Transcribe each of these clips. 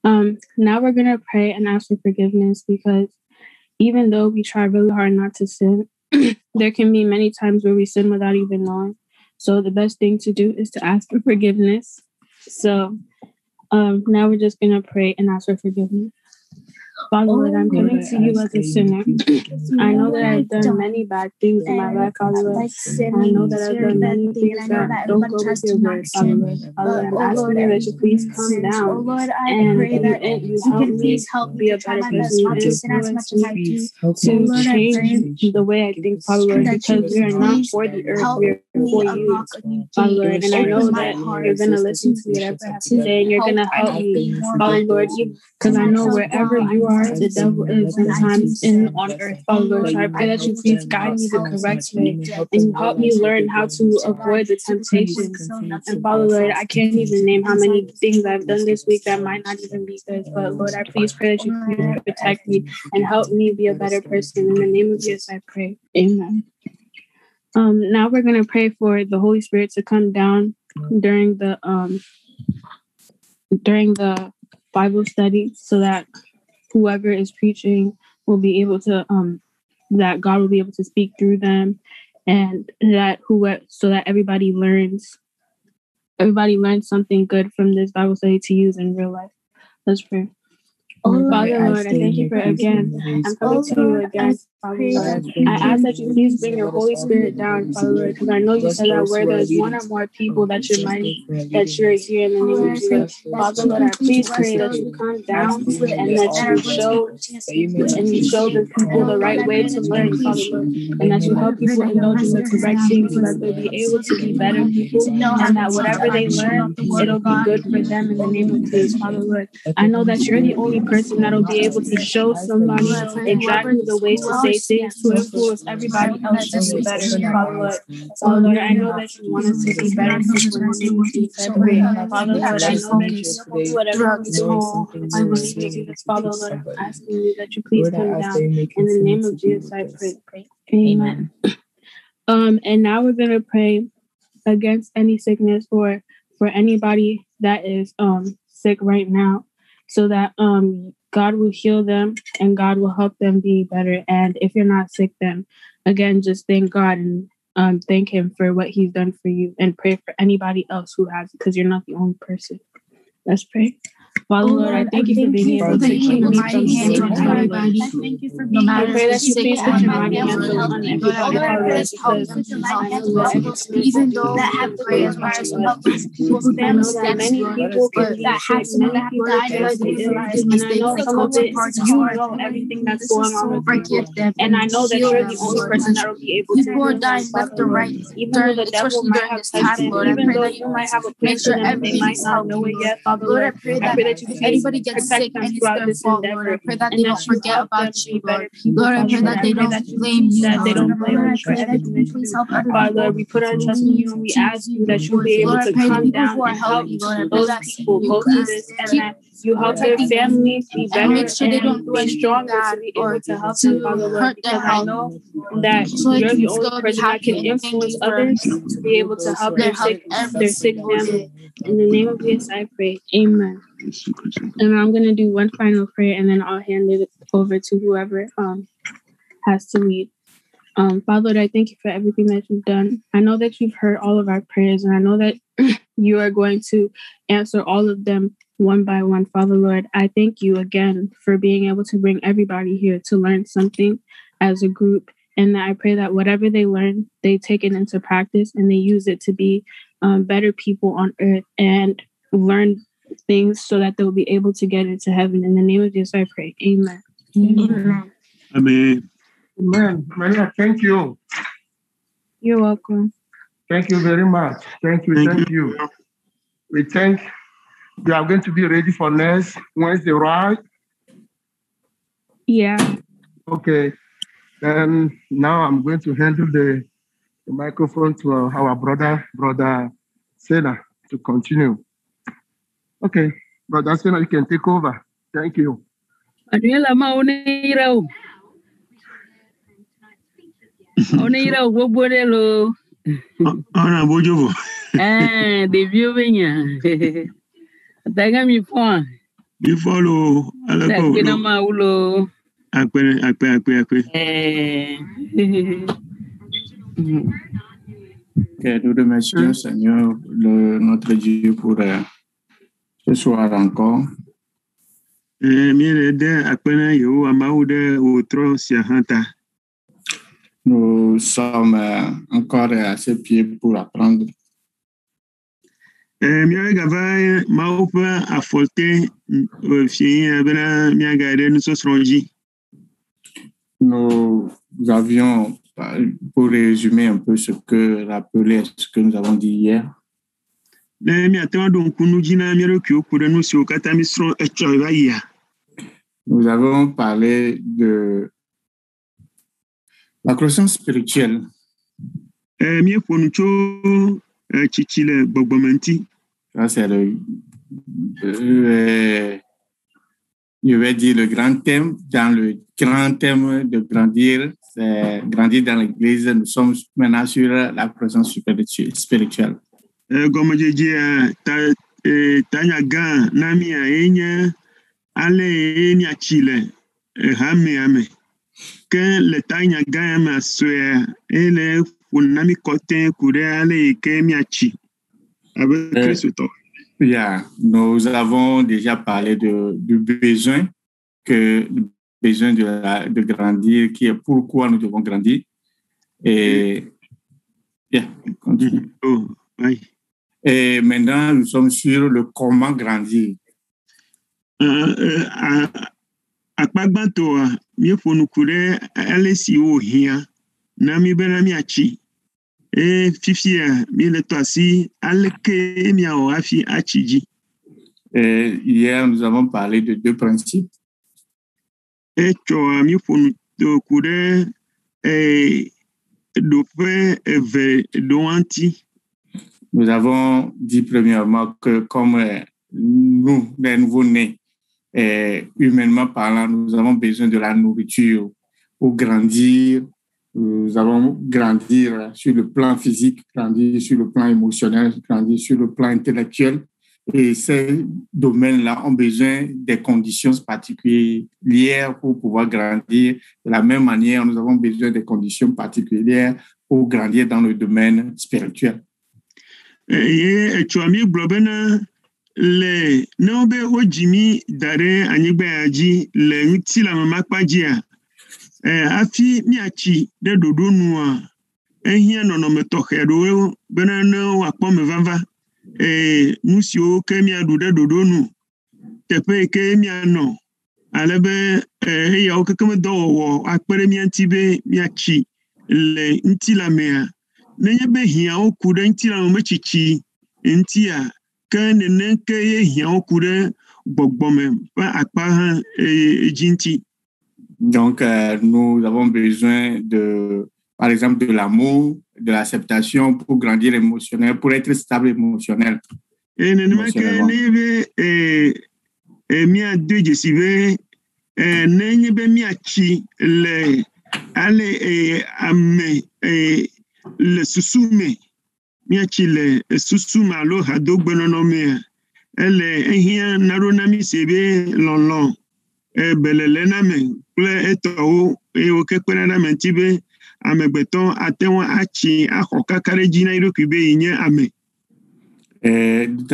Now we're gonna pray and ask for forgiveness because even though we try really hard not to sin, there can be many times where we sin without even knowing. So the best thing to do is to ask for forgiveness. So now we're just gonna pray and ask for forgiveness. Father Lord, I'm coming to you as a sinner. I know that I've done many bad things in my life, Father Lord. I know that I've done many things that don't go with your word, Father Lord. Father Lord, I'm asking you that you please come down and you help me be a better person. You influence me to change the way I think, Father Lord, because we are not for the earth, we are for you, Father Lord. And I know that you're going to listen to whatever I have to say and you're going to help me, Father Lord, because I know wherever you are, the devil is sometimes on earth, Father Lord. So I pray that you please guide me the correct way and you help me learn how to avoid the temptations. And Father Lord, I can't even name how many things I've done this week that might not even be good. But Lord, I please pray that you please protect me and help me be a better person. In the name of Jesus, I pray. Amen. Now we're gonna pray for the Holy Spirit to come down during the Bible study, so that whoever is preaching will be able to that God will be able to speak through them, and so that everybody learns something good from this Bible study to use in real life. Let's pray. Father Lord, I thank you for again. I'm coming to you again, Father Lord. I ask that you please bring your Holy Spirit down, Father Lord, because I know you said that where there's one or more people that you're here in the name of Jesus. Father Lord, I please pray that you come down and that you show the people the right way to learn, Father Lord, and that you help people indulge in the correct things so that they'll be able to be better people, and that whatever they learn, it'll be good for them in the name of Jesus, Father Lord. I know that you're the only person that'll be able to show somebody exactly the ways to say things to influence everybody else to be better, Father Lord. Father Lord, I know that you want us to be better people in the name of Jesus. I pray, Father Lord, I know that whatever we do, I will see Jesus. Father Lord, I'm asking you that you please come down. In the name of Jesus, I pray. Amen. And now we're gonna pray against any sickness or for anybody that is sick right now, so that God will heal them and God will help them be better. And if you're not sick, then again, just thank God and thank Him for what He's done for you, and pray for anybody else who has it, because you're not the only person. Let's pray. Father Lord, I thank you for being able to keep me from sin. I thank you for being able to say that your mighty hand on everybody, because I know that even though that have to pray as much as help people who don't understand many people that have some that have died because they realize, and I know some of it, you know everything that's going on with people, and I know that you're the only person that will be able to. People are dying left and right, even though the devil might have touched them, even though you might have a plan for them, they might not know it yet, Father Lord. I pray that if anybody gets sick and it's their fault, Lord, I pray that they don't forget about you, Lord. Lord, I pray that they don't blame you, that they don't blame you for everything. Father, Lord, we put our trust in you and we ask you that you'll be able to come down and help those people go through this, and that you help their families be better, make sure they don't be stronger to be able to help them, Father Lord, because I know that you're the only person that can influence others to be able to help their sick family. In the name of Jesus, I pray. Amen. And I'm going to do one final prayer, and then I'll hand it over to whoever has to lead. Father Lord, I thank you for everything that you've done. I know that you've heard all of our prayers, and I know that you are going to answer all of them one by one. Father Lord, I thank you again for being able to bring everybody here to learn something as a group, and that I pray that whatever they learn, they take it into practice and they use it to be better people on earth and learn things so that they'll be able to get into heaven. In the name of Jesus, I pray. Amen. Amen. Amen. Amen. Maria, thank you. You're welcome. Thank you very much. Thank you. We think you are going to be ready for next Wednesday, right? Yeah. Okay. And now I'm going to handle the microphone to our brother Sena, to continue. Okay, Brother Sena, you can take over. Thank you. The viewing. Thank you for Il faut le Nous remercions Seigneur, notre Dieu, pour ce soir encore. Nous sommes encore à ses pieds pour apprendre. Nous avions, pour résumer un peu ce que rappeler ce que nous avons dit hier. Nous avons parlé de la croissance spirituelle. Ça, c'est je vais dire le grand thème. Dans le grand thème de grandir, c'est grandir dans l'Église. Nous sommes maintenant sur la croissance spirituelle. Nous avons déjà parlé du besoin de grandir, qui est pourquoi nous devons grandir. Et maintenant, nous sommes sur le comment grandir. Hier, nous avons parlé de deux principes. Nous avons dit premièrement que comme nous, les nouveaux-nés, humainement parlant, nous avons besoin de la nourriture pour grandir. Nous allons grandir sur le plan physique, grandir sur le plan émotionnel, grandir sur le plan intellectuel. Et ces domaines-là ont besoin des conditions particulières pour pouvoir grandir. De la même manière, nous avons besoin des conditions particulières pour grandir dans le domaine spirituel. Afi miachi de dodo nua ehia nonome tohedo benana wakpome vava nusio ke miadu de dodo nu tepe ke miano alebe ya okekeme dowo akpere miantibe miachi le ntilamea nenye be hia okude ntila mechichi ntia ke nene ke hia okude gbogbome pa akpa jinti. Donc, nous avons besoin par exemple, de l'amour, de l'acceptation pour grandir émotionnel, pour être stable émotionnel. Dans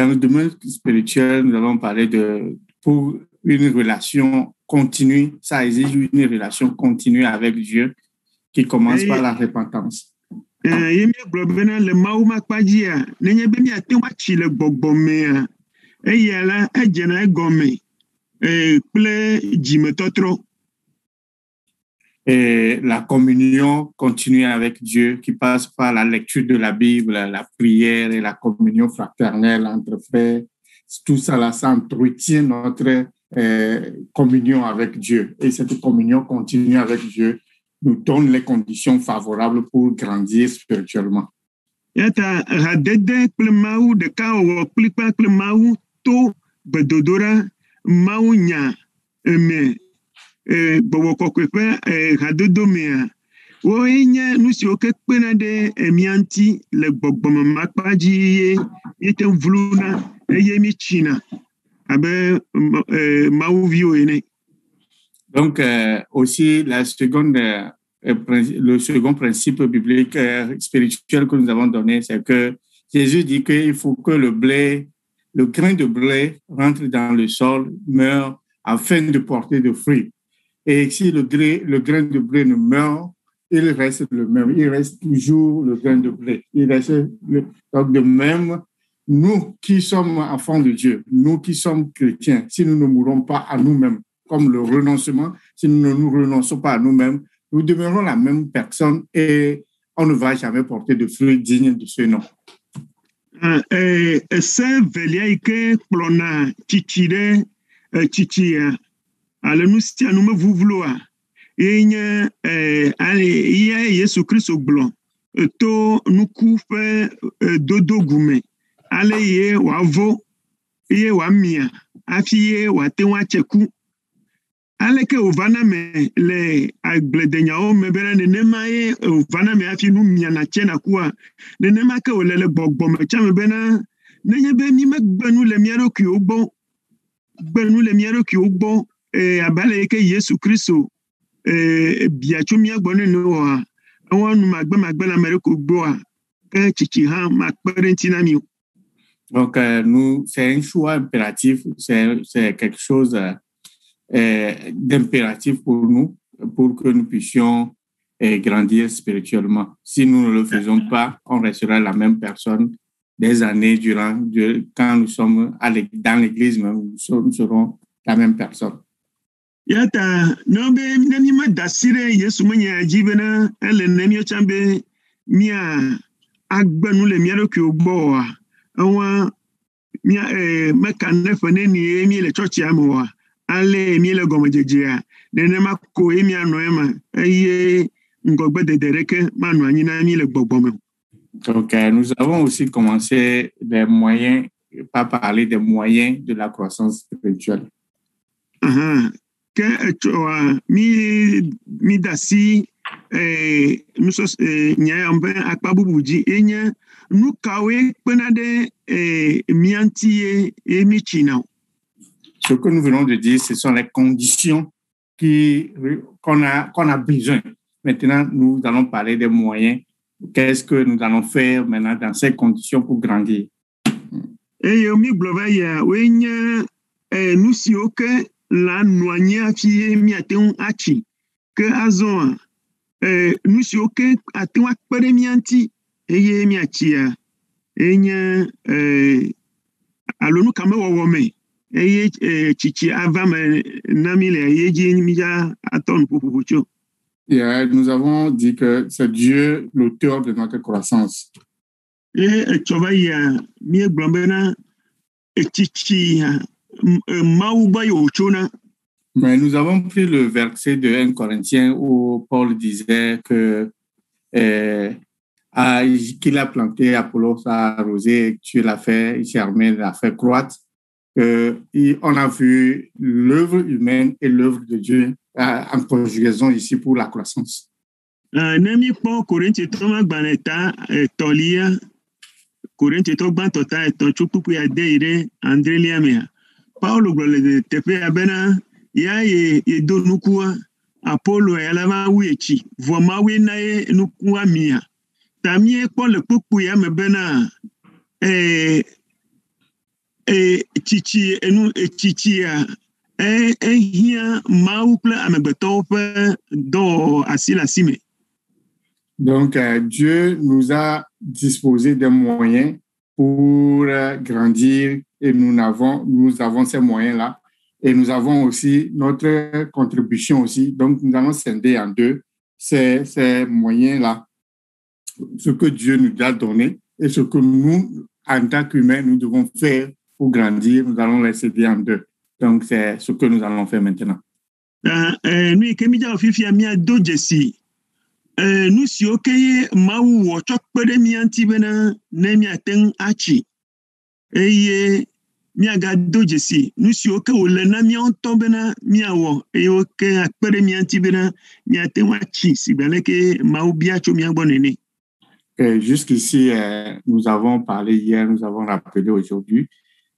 le domaine spirituel, nous allons parler pour une relation continue, ça exige une relation continue avec Dieu qui commence par la repentance. Et la communion continue avec Dieu qui passe par la lecture de la Bible, la prière et la communion fraternelle entre frères. Tout ça, là, ça entretient notre communion avec Dieu. Et cette communion continue avec Dieu nous donne les conditions favorables pour grandir spirituellement. abe mauvio ene. Donc, aussi, le second principe biblique spirituel que nous avons donné, c'est que Jésus dit qu'il faut que le grain de blé rentre dans le sol, meurt, afin de porter de fruits. Et si le grain de blé ne meurt, il reste le même, il reste toujours le grain de blé. Donc, de même, nous qui sommes enfants de Dieu, nous qui sommes chrétiens, si nous ne mourons pas à nous-mêmes, comme le renoncement, si nous ne nous renonçons pas à nous-mêmes, nous demeurons la même personne et on ne va jamais porter de fruits dignes de ce nom. Se velia ike kplɔna tsitsi ɖe tsitsia ale nu sia nu mevuvloa yenye ya Yesu Kristo gblɔ to nuku ƒe dodo gume ale ye wòavo ye wòamia hafi ye wòate ŋu atse ku. Aleke wòvana me le agbledenyawo me bena nenema ye wòvana me hafi nu miana tsena kua, nenema ke wòle le gbɔgbɔme tsame bena nenye be mi megbe nu le mía ɖokuiwo gbɔ, abe ale yi ke Yesu Kristo bia tso mía gbɔ nene wɔa, ewɔ nu magbe le ame ɖeko gbɔa, ke tsitsi hã makpe ɖe ŋuti na mi o. Donc, c'est un choix impératif, c'est quelque chose d'impératif pour nous, pour que nous puissions grandir spirituellement. Si nous ne le faisons pas, on restera la même personne des années durant, quand nous sommes dans l'église même, nous serons la même personne. Yata, no be nemi ma dasire Yesu menya jibena ele nemi ochambe mia agbenu le mia roki ogboa. Awa mia meka nefe neni emi le church amoa. Ale emi le gomejejea. Nenema ko emi anoema. Eye ngogbe de dereke manu anyina emi le gbogbome. Donc, nous avons aussi commencé des moyens, pas parler des moyens de la croissance spirituelle. Que mi dasi nusos nya ambe akpabubuji enya nukawe penade miantie emichina. Ce que nous venons de dire, ce sont les conditions qu'on a besoin. Maintenant, nous allons parler des moyens. Qu'est-ce que nous allons faire maintenant dans ces conditions pour grandir? Mi globaya wenya nusioke la noanya fie mi ateun achi que azon nusioke ateun akpere mi anti eye mi achia enya alonu kame wowome eye chichi avame namile yeji mi ja aton popocho. Nous avons dit que c'est Dieu l'auteur de notre croissance. Chovaya mi globena chichi Mais nous avons pris le verset de 1 Corinthiens où Paul disait que qu'il a planté, Apollos a arrosé, tu l'as fait, Germain l'a fait croître. On a vu l'œuvre humaine et l'œuvre de Dieu en conjugaison ici pour la croissance. Nemi po Corinthiens toma gbaneta tolia Corinthiens to gbantota to chupupu ya deire André Liamea. Paulo glole tepe abena ya ye do nukua Apollo ya lava wechi voma we na ye nukua mia tamie po le pupu ya mebena chichi enu chichi ya hia maouple amegbeto pe do asila sime. Donc Dieu nous a disposé des moyens pour grandir et nous avons ces moyens-là et nous avons aussi notre contribution aussi. Donc, nous allons scinder en deux ces moyens-là, ce que Dieu nous a donné et ce que nous, en tant qu'humains, nous devons faire pour grandir. Nous allons les scinder en deux. Donc, c'est ce que nous allons faire maintenant. Nous, Kemija Ofifi Amia Dojesi, nous si okeye mawu wo chokpere mi anti bena ne mi aten achi. Eye mi aga dojesi nous si oke ole na mi onto bena mi awo eye oke akpere mi anti bena mi aten achi si beleke mawu bia cho mi agbonene. Jusqu'ici nous avons parlé hier, nous avons rappelé aujourd'hui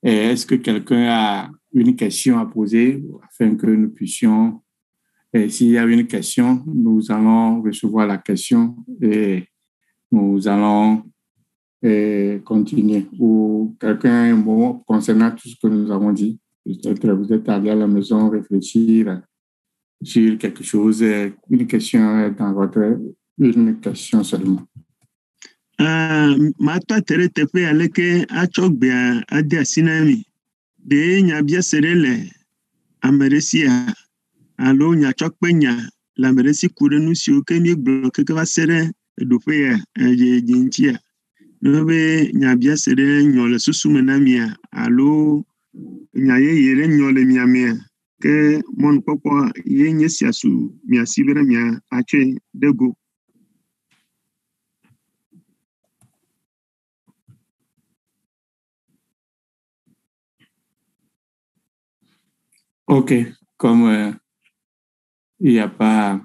Est-ce que quelqu'un a une question à poser afin que nous puissions, s'il y a une question, nous allons recevoir la question et nous allons continuer. Ou quelqu'un a un mot concernant tout ce que nous avons dit. Peut-être vous êtes allé à la maison réfléchir sur quelque chose, une question dans votre... Une question seulement. Matwa tere tepe aleke achogbe ade asinami de nya bia serele ameresia alo nya chokpe nya la meresi kure nusi oke mi bloke ke va sere do fe je jintia no be nya bia sere nyole susume na mia alo nya ye yere nyole mia mia ke mon popo ye nyesia su mia sibere mia ache dego. Ok, comme il n'y a pas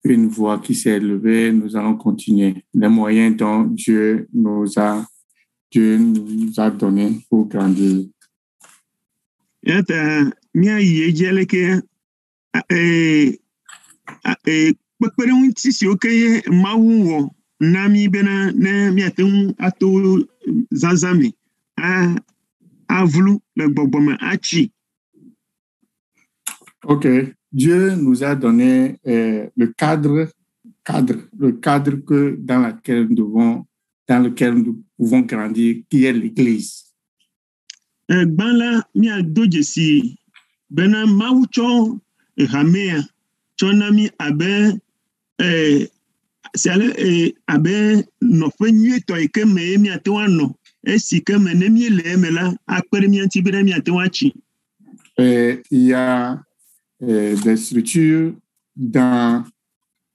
une voix qui s'est élevée, nous allons continuer. Les moyens dont Dieu nous a donné pour grandir. Yata mia yejele ke pekpere unti si oke mawu nami bena ne miaten ato zanzami a voulu le gbogbo achi. Ok, Dieu nous a donné le cadre que dans lequel nous pouvons grandir, qui est l'Église. Bala mia doje si bena maucho hamea chonami abe abe no fenye to ike me mia to ano esi ke me ne mi le mela akpere mia ti bere mia to achi. Il y a des structures dans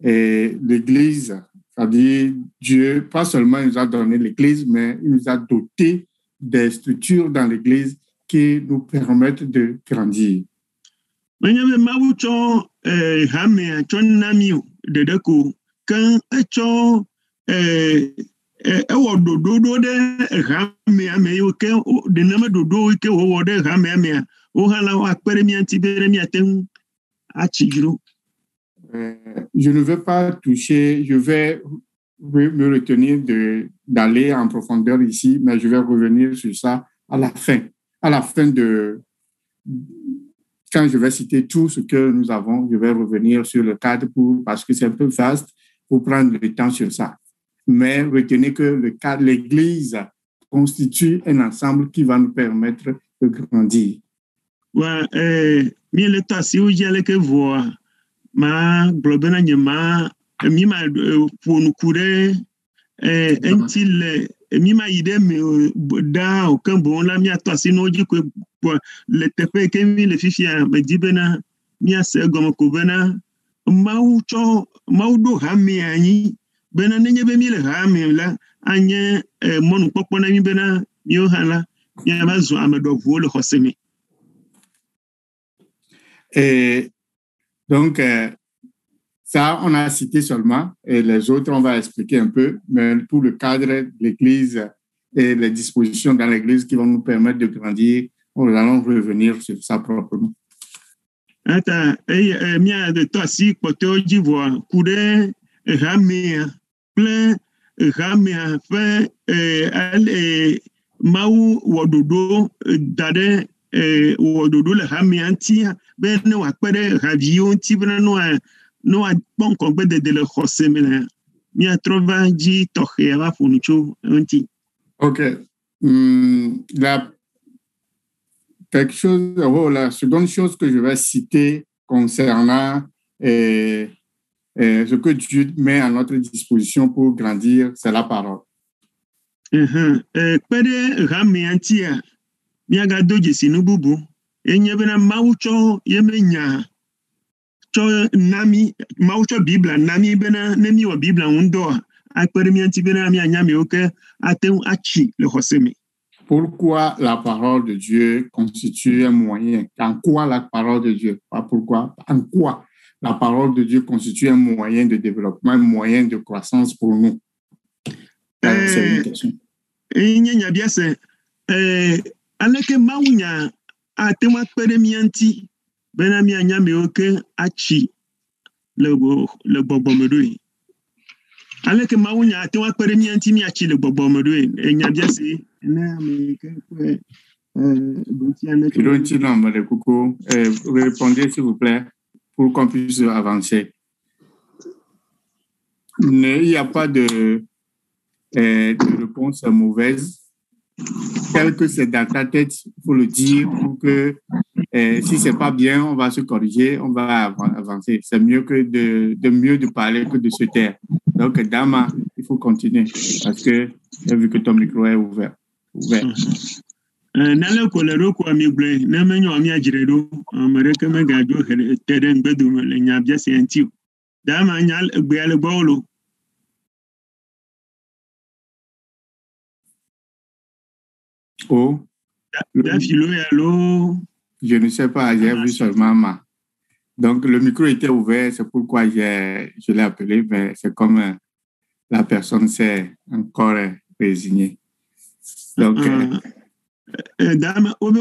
l'Église, c'est-à-dire Dieu, pas seulement il nous a donné l'Église, mais il nous a doté des structures dans l'Église qui nous permettent de grandir. Menyame mawucho hame chonami dedeko kan echo ewo dodo de hame ame yo ke de nama dodo ke wo de hame ame o hala wa akpere mi antibere mi aten achigiro. Je ne veux pas toucher, je vais me retenir d'aller en profondeur ici, mais je vais revenir sur ça à la fin quand je vais citer tout ce que nous avons, je vais revenir sur le cadre parce que c'est un peu vaste pour prendre le temps sur ça. Mais retenez que le cadre, l'Église constitue un ensemble qui va nous permettre de grandir. Ouais, mi le tasi o jale ke voa ma globena nyema mi ma fonu kure entile mi ma ide me da o kan bon la mi atasi no ji ko le tepe ke mi le fifia me dibena mi ase gomo ko bena maudo hami anyi bena nenye be mi le hami la anye monu popo na mi bena mi o hala mi abazo amedo vo le hosemi. Et donc, ça, on a cité seulement, et les autres, on va expliquer un peu, mais pour le cadre de l'Église et les dispositions dans l'Église qui vont nous permettre de grandir, nous allons revenir sur ça proprement. Ata, mia de toi si, poto jivoa, kure, ramea, plein, ramea, fait, mau, wadodo, dade, wadodo, le ramea, tia, ben, no, akpere, ravio, tibra, no a bon kongbe de le khose mena mi a trova ji tohe va funucho anti. Ok. La seconde chose que je vais citer concernant ce que Dieu met à notre disposition pour grandir, c'est la parole. Pere rame antia mi aga doje sinu bubu enye bena maucho yemenya cho nami maucho bibla nami bena nemi wa bibla undo akpere mi anti bena mi anyame oke aten achi le hosemi. Pourquoi la parole de Dieu constitue un moyen? En quoi la parole de Dieu? Pas pourquoi. En quoi la parole de Dieu constitue un moyen de développement, un moyen de croissance pour nous? C'est une question. aleke mawunya atema peremianti benami anyame oke achi le gbogbomedoe aleke mawunya atema peremianti mi achi le gbogbomedoe enyabiase na ameke répondez s'il vous plaît pour qu'on puisse avancer. Il n'y a pas de réponse mauvaise. Tel que c'est dans ta tête, il faut le dire pour que si c'est pas bien, on va se corriger, on va avancer. C'est mieux que de parler que de se taire. Donc, Dama, il faut continuer parce que j'ai vu que ton micro est ouvert. Nale kolero kwa mible na menyo ami ajiredo mereke megado teden bedu le nyabia senti Dama nyal egbe ale bolo. Oh, je ne sais pas, j'ai vu seulement ma. Donc, le micro était ouvert, c'est pourquoi je l'ai appelé, mais c'est comme la personne s'est encore résignée. Donc, Dame, ok,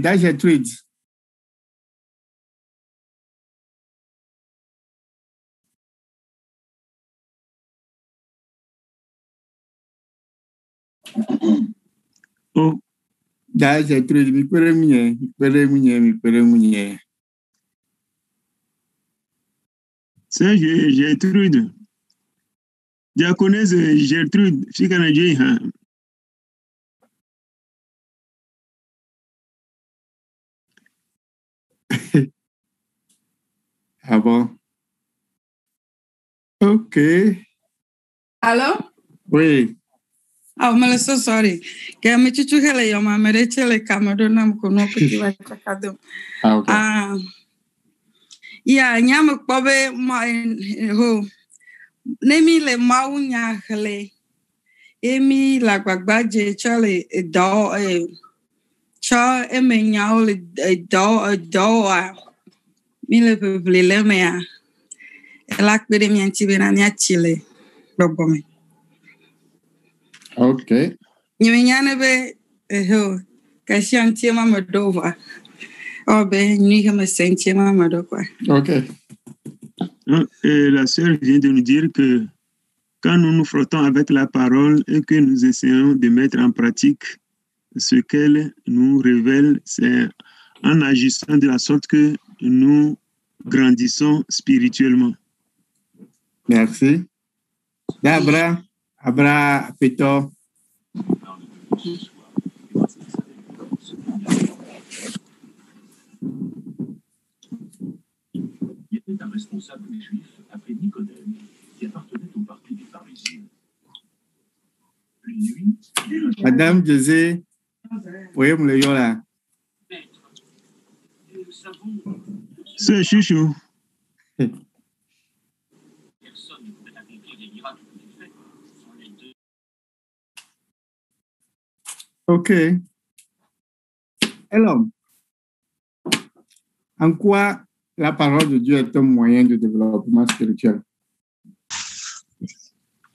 that Gertrude. Oh, that Gertrude, mi peremunye. C'est Gertrude. Diaconesse Gertrude, fille canadienne. Ah bon? Ok. Allô? Oui. Oh, I'm so sorry. Que me chuchu hele yo ma mereche le kamado nam kono kutiwa chakado. Ah, ok. Ya nyama kobe ma ho. Nemi le maunya hele. Emi la gbagbaje chale do cha emenya le do mi le peuple le mea. La kwere mi antibena nya chile. Bobome. Ok. Nyanyane be ho kashantie mama dova. Obe ni kama sentie mama dokwa. Ok. La sœur vient de nous dire que quand nous nous frottons avec la parole et que nous essayons de mettre en pratique ce qu'elle nous révèle, c'est en agissant de la sorte que nous grandissons spirituellement. Merci. Abra, Peto. Il était un responsable juif appelé Nicodème qui appartenait au parti des pharisiens. Une nuit, Madame José, voyez me le yo là. nous savons C'est chouchou. personne ne pouvait accomplir les miracles qu'il fait sans les deux. Ok. Alors, en quoi la parole de Dieu est un moyen de développement spirituel?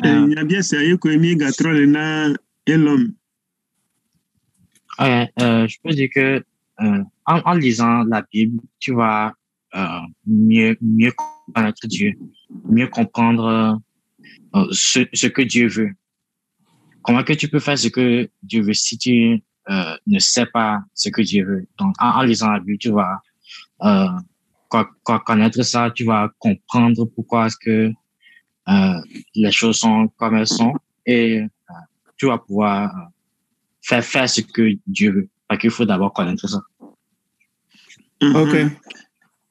Il y a bien sérieux que mi gatrol na l'homme. Je peux dire que en lisant la Bible, tu vas mieux connaître Dieu, mieux comprendre ce que Dieu veut. Comment que tu peux faire ce que Dieu veut si tu ne sais pas ce que Dieu veut? Donc, en lisant la Bible, tu vas connaître ça, tu vas comprendre pourquoi est-ce que les choses sont comme elles sont et tu vas pouvoir faire ce que Dieu veut. Parce qu'il faut d'abord connaître ça. Ok.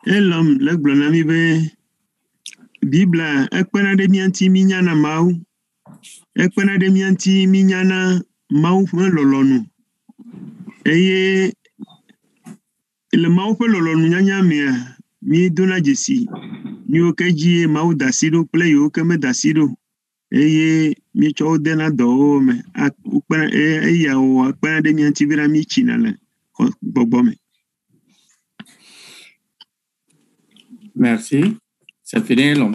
Et l'homme, le blonami be Bible, ekpena de mianti minyana mau. Ekpena de mianti minyana mau fe lolonu. Eye le mau fe lolonu nyanya mea mi dona jesi. Ni okeji mau dasido ple yo keme dasido. Eye mi cho dena do me akpena ya o akpena de mianti bira mi chinale bobo me. Merci. Ça finit long.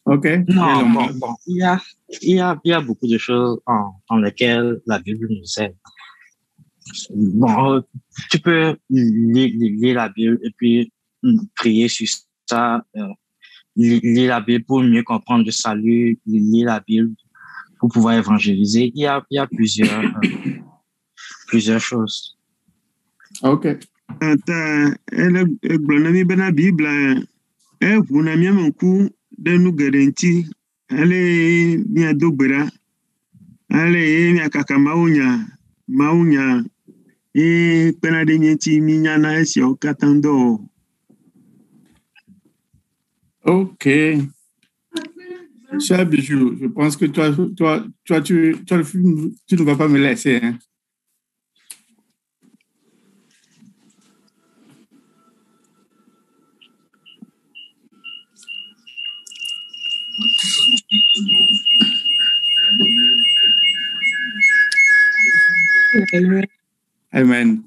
OK. Non, bon. Il y a beaucoup de choses dans lesquelles la Bible nous aide. Bon, tu peux lire la Bible et puis prier sur ça, lire la Bible pour mieux comprendre le salut, lire la Bible pour pouvoir évangéliser. Il y a plusieurs choses. OK. La Bible, vous n'avez pas coup de nous garantir. Allez, bien d'obéra. Allez, bien kakamaounia, maounia. Et penadenienti mignana si au catando. OK. Cher Bijou, je pense que toi, tu ne vas pas me laisser. Hein? Amen.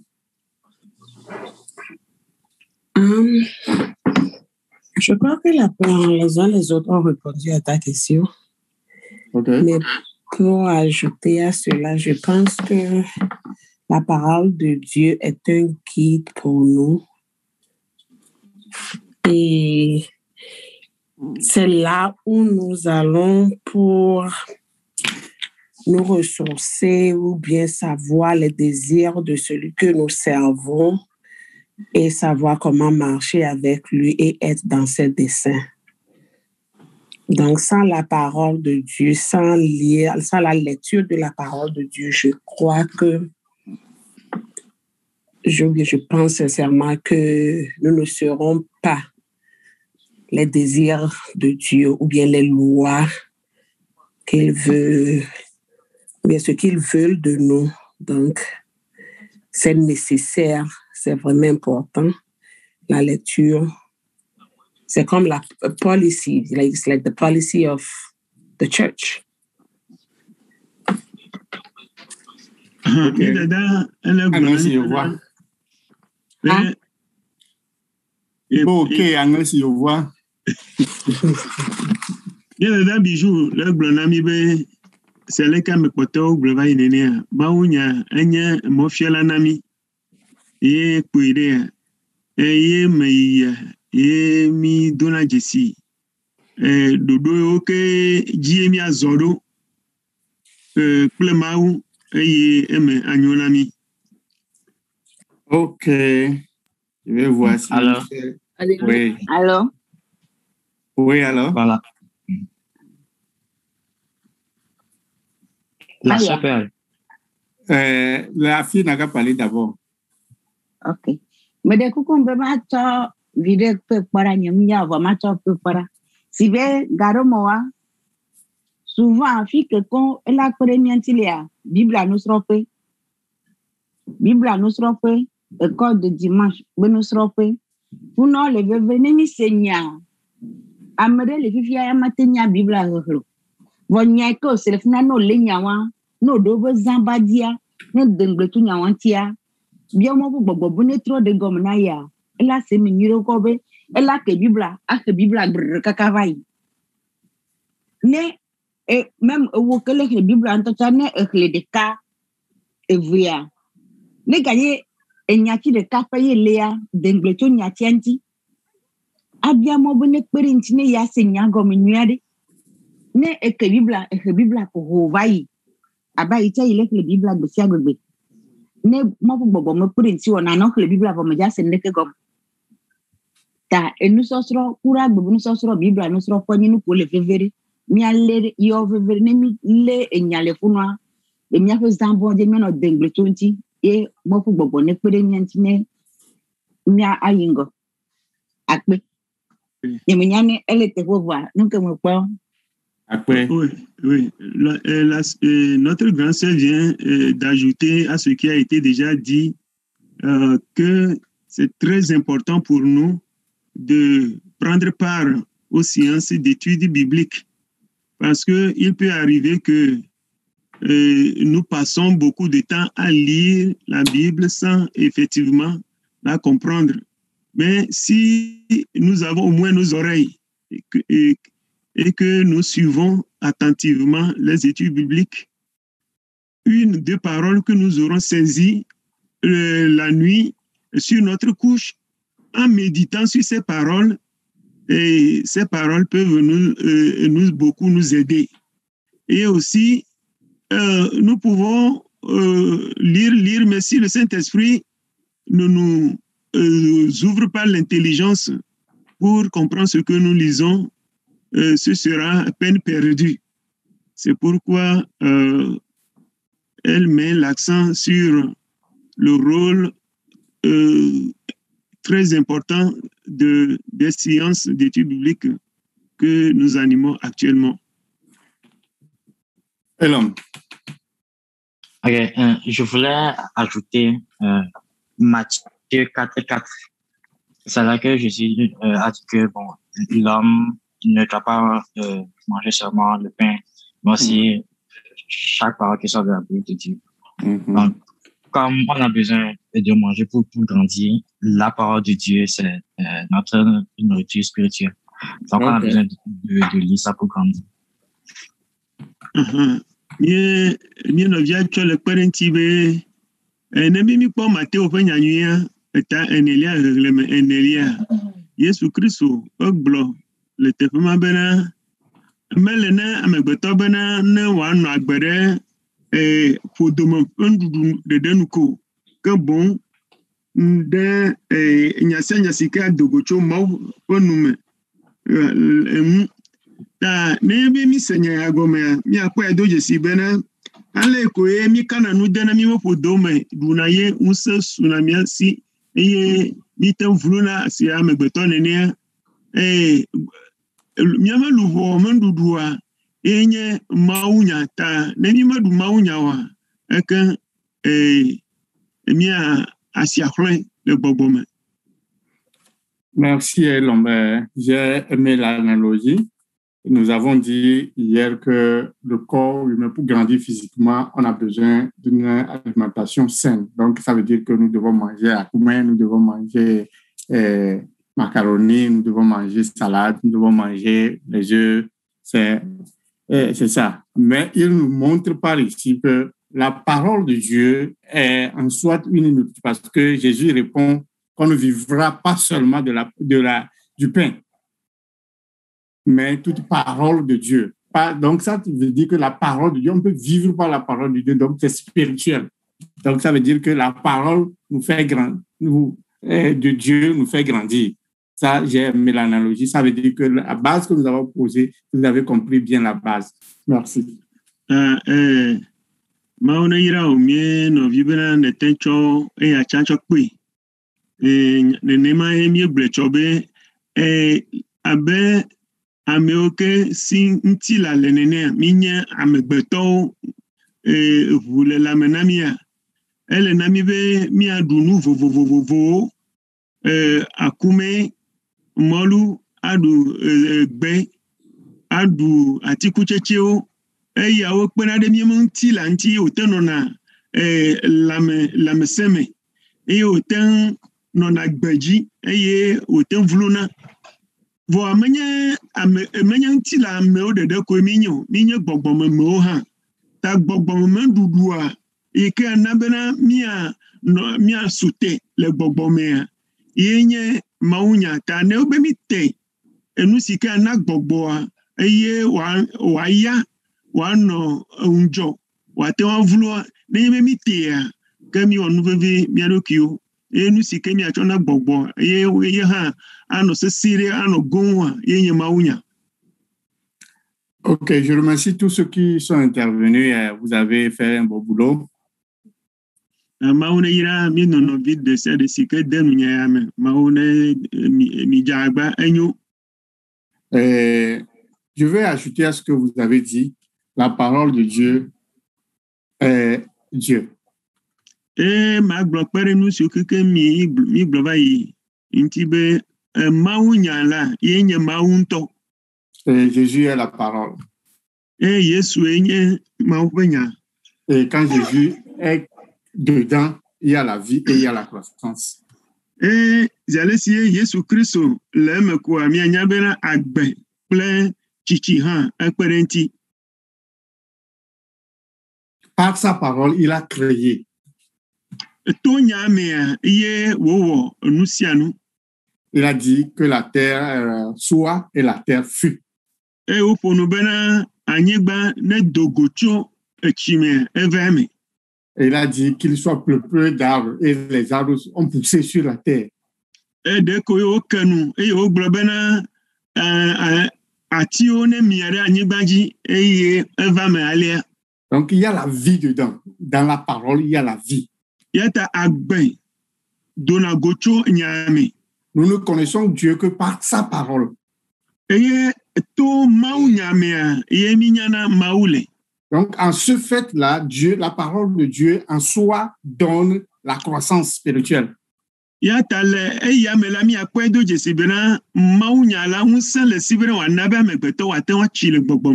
Je crois que les uns les autres ont répondu à ta question. Okay. Mais pour ajouter à cela, je pense que la parole de Dieu est un guide pour nous. Et c'est là où nous allons pour nous ressourcer ou bien savoir les désirs de celui que nous servons et savoir comment marcher avec lui et être dans ses desseins. Donc, sans la parole de Dieu, sans la lecture de la parole de Dieu, je crois que je pense sincèrement que nous ne serons pas les désirs de Dieu ou bien les lois qu'il veut, ou bien ce qu'il veut de nous. Donc, c'est nécessaire, c'est vraiment important. La lecture, c'est comme la policy, it's like the policy of the church. Okay. Anglais, je vois. Bijou, le blonami be c'est le cas me poto glova inenia maunya anya mofiela nami e puire e me e mi dona jesi dodo ke jiemi azoro plemau e eme anyonami. OK. Je vais voir si... Alors? Oui. Alors? Oui, alors? Voilà. La sœur peut aller. La fille n'a qu'à parler d'abord. OK. Mais de coup, on peut mettre vidéo peu para nyamia va mettre peu para. Si be garo moa souvent fille que quand la première tilia Bible nous srope. Bible nous srope école de dimanche nous srope. Pour nous le venir mi senya. Amere le fifia ya matenya Bible hlo. Vonya ko selefna no lenyawa no dobo zambadia no dengbetu nyawantia bien mo gbogbo ne tro de gomna ya ela se mi nyiro ko be ela ke Bible kakavai ne e même wo kele ke Bible antata ne ekle de ka evia ne gagne enyati de ka paye lea dengbetu nyatianti abia mo bo ne perinti ne ya se nyago mnyade ne eke Bible ko hovai abai ta ile ke Bible gbesia gbegbe ne mo gbogbo mo printi wona no ke Bible ba mo ja se ndeke gom ta enu sosro kura gbogbo nu sosro Bible nu sosro fo nyinu ko le fevere mi alle yo fevere ne mi le enyale funwa e mi afo zambo de mi no dengle 20 e mo fu gbogbo ne pere nyanti ne mi ayingo akpe e mi nyane ele te fo voir nunca mo pa. Oui. Notre grand sœur vient d'ajouter à ce qui a été déjà dit que c'est très important pour nous de prendre part aux séances d'études bibliques parce qu'il peut arriver que nous passons beaucoup de temps à lire la Bible sans effectivement la comprendre. Mais si nous avons au moins nos oreilles et que nous suivons attentivement les études bibliques, une des paroles que nous aurons saisies la nuit sur notre couche, en méditant sur ces paroles, et ces paroles peuvent beaucoup nous aider. Et aussi, nous pouvons lire, mais si le Saint-Esprit ne nous ouvre pas l'intelligence pour comprendre ce que nous lisons, ce sera à peine perdu. C'est pourquoi elle met l'accent sur le rôle très important des sciences d'études bibliques que nous animons actuellement. Elon. Ok, je voulais ajouter Matthieu 4:4. C'est là que Jésus a dit que bon, l'homme ne doit pas manger seulement le pain, mais aussi chaque parole qui sort de la bouche de Dieu. Donc, comme on a besoin de manger pour grandir, la parole de Dieu, c'est notre nourriture spirituelle. Donc, on a besoin de lire ça pour grandir. Mie nɔvia tsɔ le kpe ɖe ŋuti be ne mi kpɔ Mateo ƒe nyanyuia eta enelia xexlẽme enelia Yesu Kristo egblɔ le teƒe ma bena mele ne amegbetɔ bena ne wòanɔ agbe ɖe ƒodome ƒe nuɖuɖu ɖeɖe nu ko, ke boŋ ɖe nya sia nya si ke adogo tso Mawu ƒe nu me ŋu. Ta ne be mi se nya ya gɔmea miakpɔe do dzesi bena ale koe mi kana nu de na mi ƒodo me ɖuna ye ŋusẽ suna mia si eye mi te vluna si amegbetɔ nenea. Miame luʋɔ meɖuɖua ye nye mawunya ta ne mi meɖu mawunya oa eke mia asi axlɔe le gbɔgbɔ me. Merci Elon. J'ai aimé l'analogie. Nous avons dit hier que le corps humain, pour grandir physiquement, on a besoin d'une alimentation saine. Donc, ça veut dire que nous devons manger akoumen, nous devons manger macaroni, nous devons manger salade, nous devons manger les œufs. C'est ça. Mais il nous montre par ici que la parole de Dieu est en soi une nourriture, parce que Jésus répond qu'on ne vivra pas seulement du pain, mais toute parole de Dieu. Donc, ça veut dire que la parole de Dieu, on peut vivre par la parole de Dieu, donc c'est spirituel. Donc, ça veut dire que la parole nous fait de Dieu nous fait grandir. Ça, j'ai aimé l'analogie. Ça veut dire que la base que nous avons posée, vous avez compris bien la base. Merci. Amewo ke si ŋuti la le nenea minye amegbetɔwo ʋu le lãme na mia ele na mi be miaɖu nu vovovovowo akume, mɔlu, aɖu gbe, aɖu atikutsetsewo eyawo kpena ɖe mie ŋuti la ŋuti wote nɔna lãmesẽ me eye wote nɔna gbe dzi eye wote vluna. Vɔ menye ŋuti le amewo ɖeɖe koe minye gbɔgbɔmemewo hã. Ta gbɔgbɔmemeɖuɖua yi ke ana bena miasu te le gbɔgbɔmea ye nye mawunya. Ta ne wobe mi te enu si ke ana gbɔgbɔa eye wòaya wòanɔ ŋudzɔ wòate ŋu avlua ne be mi tea ke miwɔ nu vevi mia ɖokuiwo. Nu si ke miatsɔna gbɔgbɔ ye hã anɔ sesẽ ɖe anɔ goŋua ye nye mawunya. Ok, je remercie tous ceux qui sont intervenus. Vous avez fait un beau boulot. Mawu ne yra mi nɔnɔvi de sia de si ke de nunya ya me. Mawu ne mi dze agba enyo. Je vais ajouter à ce que vous avez dit. La parole de Dieu est Dieu. Ma gblɔ kpe ɖe nu siwo keke mi gblɔ va yi ŋuti be mawunya la ye nye Mawu ŋutɔ. Jésus est la parole. Yesu nye Mawu ƒe nya. Et quand Jésus est dedans, il y a la vie et il y a la croissance. J'allais essayer Jésus Christ, l'homme quoi, mi anyabena agbe, plein chichi han, akperenti. Par sa parole, il a créé. Tonya mea, iye wowo, nusianu. Il a dit que la terre soit et la terre fut. Et au pono bena, anyegba, ne dogocho, echime, eveme. Et il a dit qu'il soit peuplé d'arbres et les arbres ont poussé sur la terre. Et dès que yo kanu, et yo globena, atio ne miare anyegbaji, et evame alia. Donc il y a la vie dedans. Dans la parole, il y a la vie. Yata agbe, dona gocho nyame. Nous ne connaissons Dieu que par sa parole. Et to mau nyamea, ye minyana maule. Donc, en ce fait-là, Dieu, la parole de Dieu en soi donne la croissance spirituelle. Yatale, yamela mi akwedo jesibena, mau nyala, unsa le sibena wanabe mekbeto watewa chile gbogbo.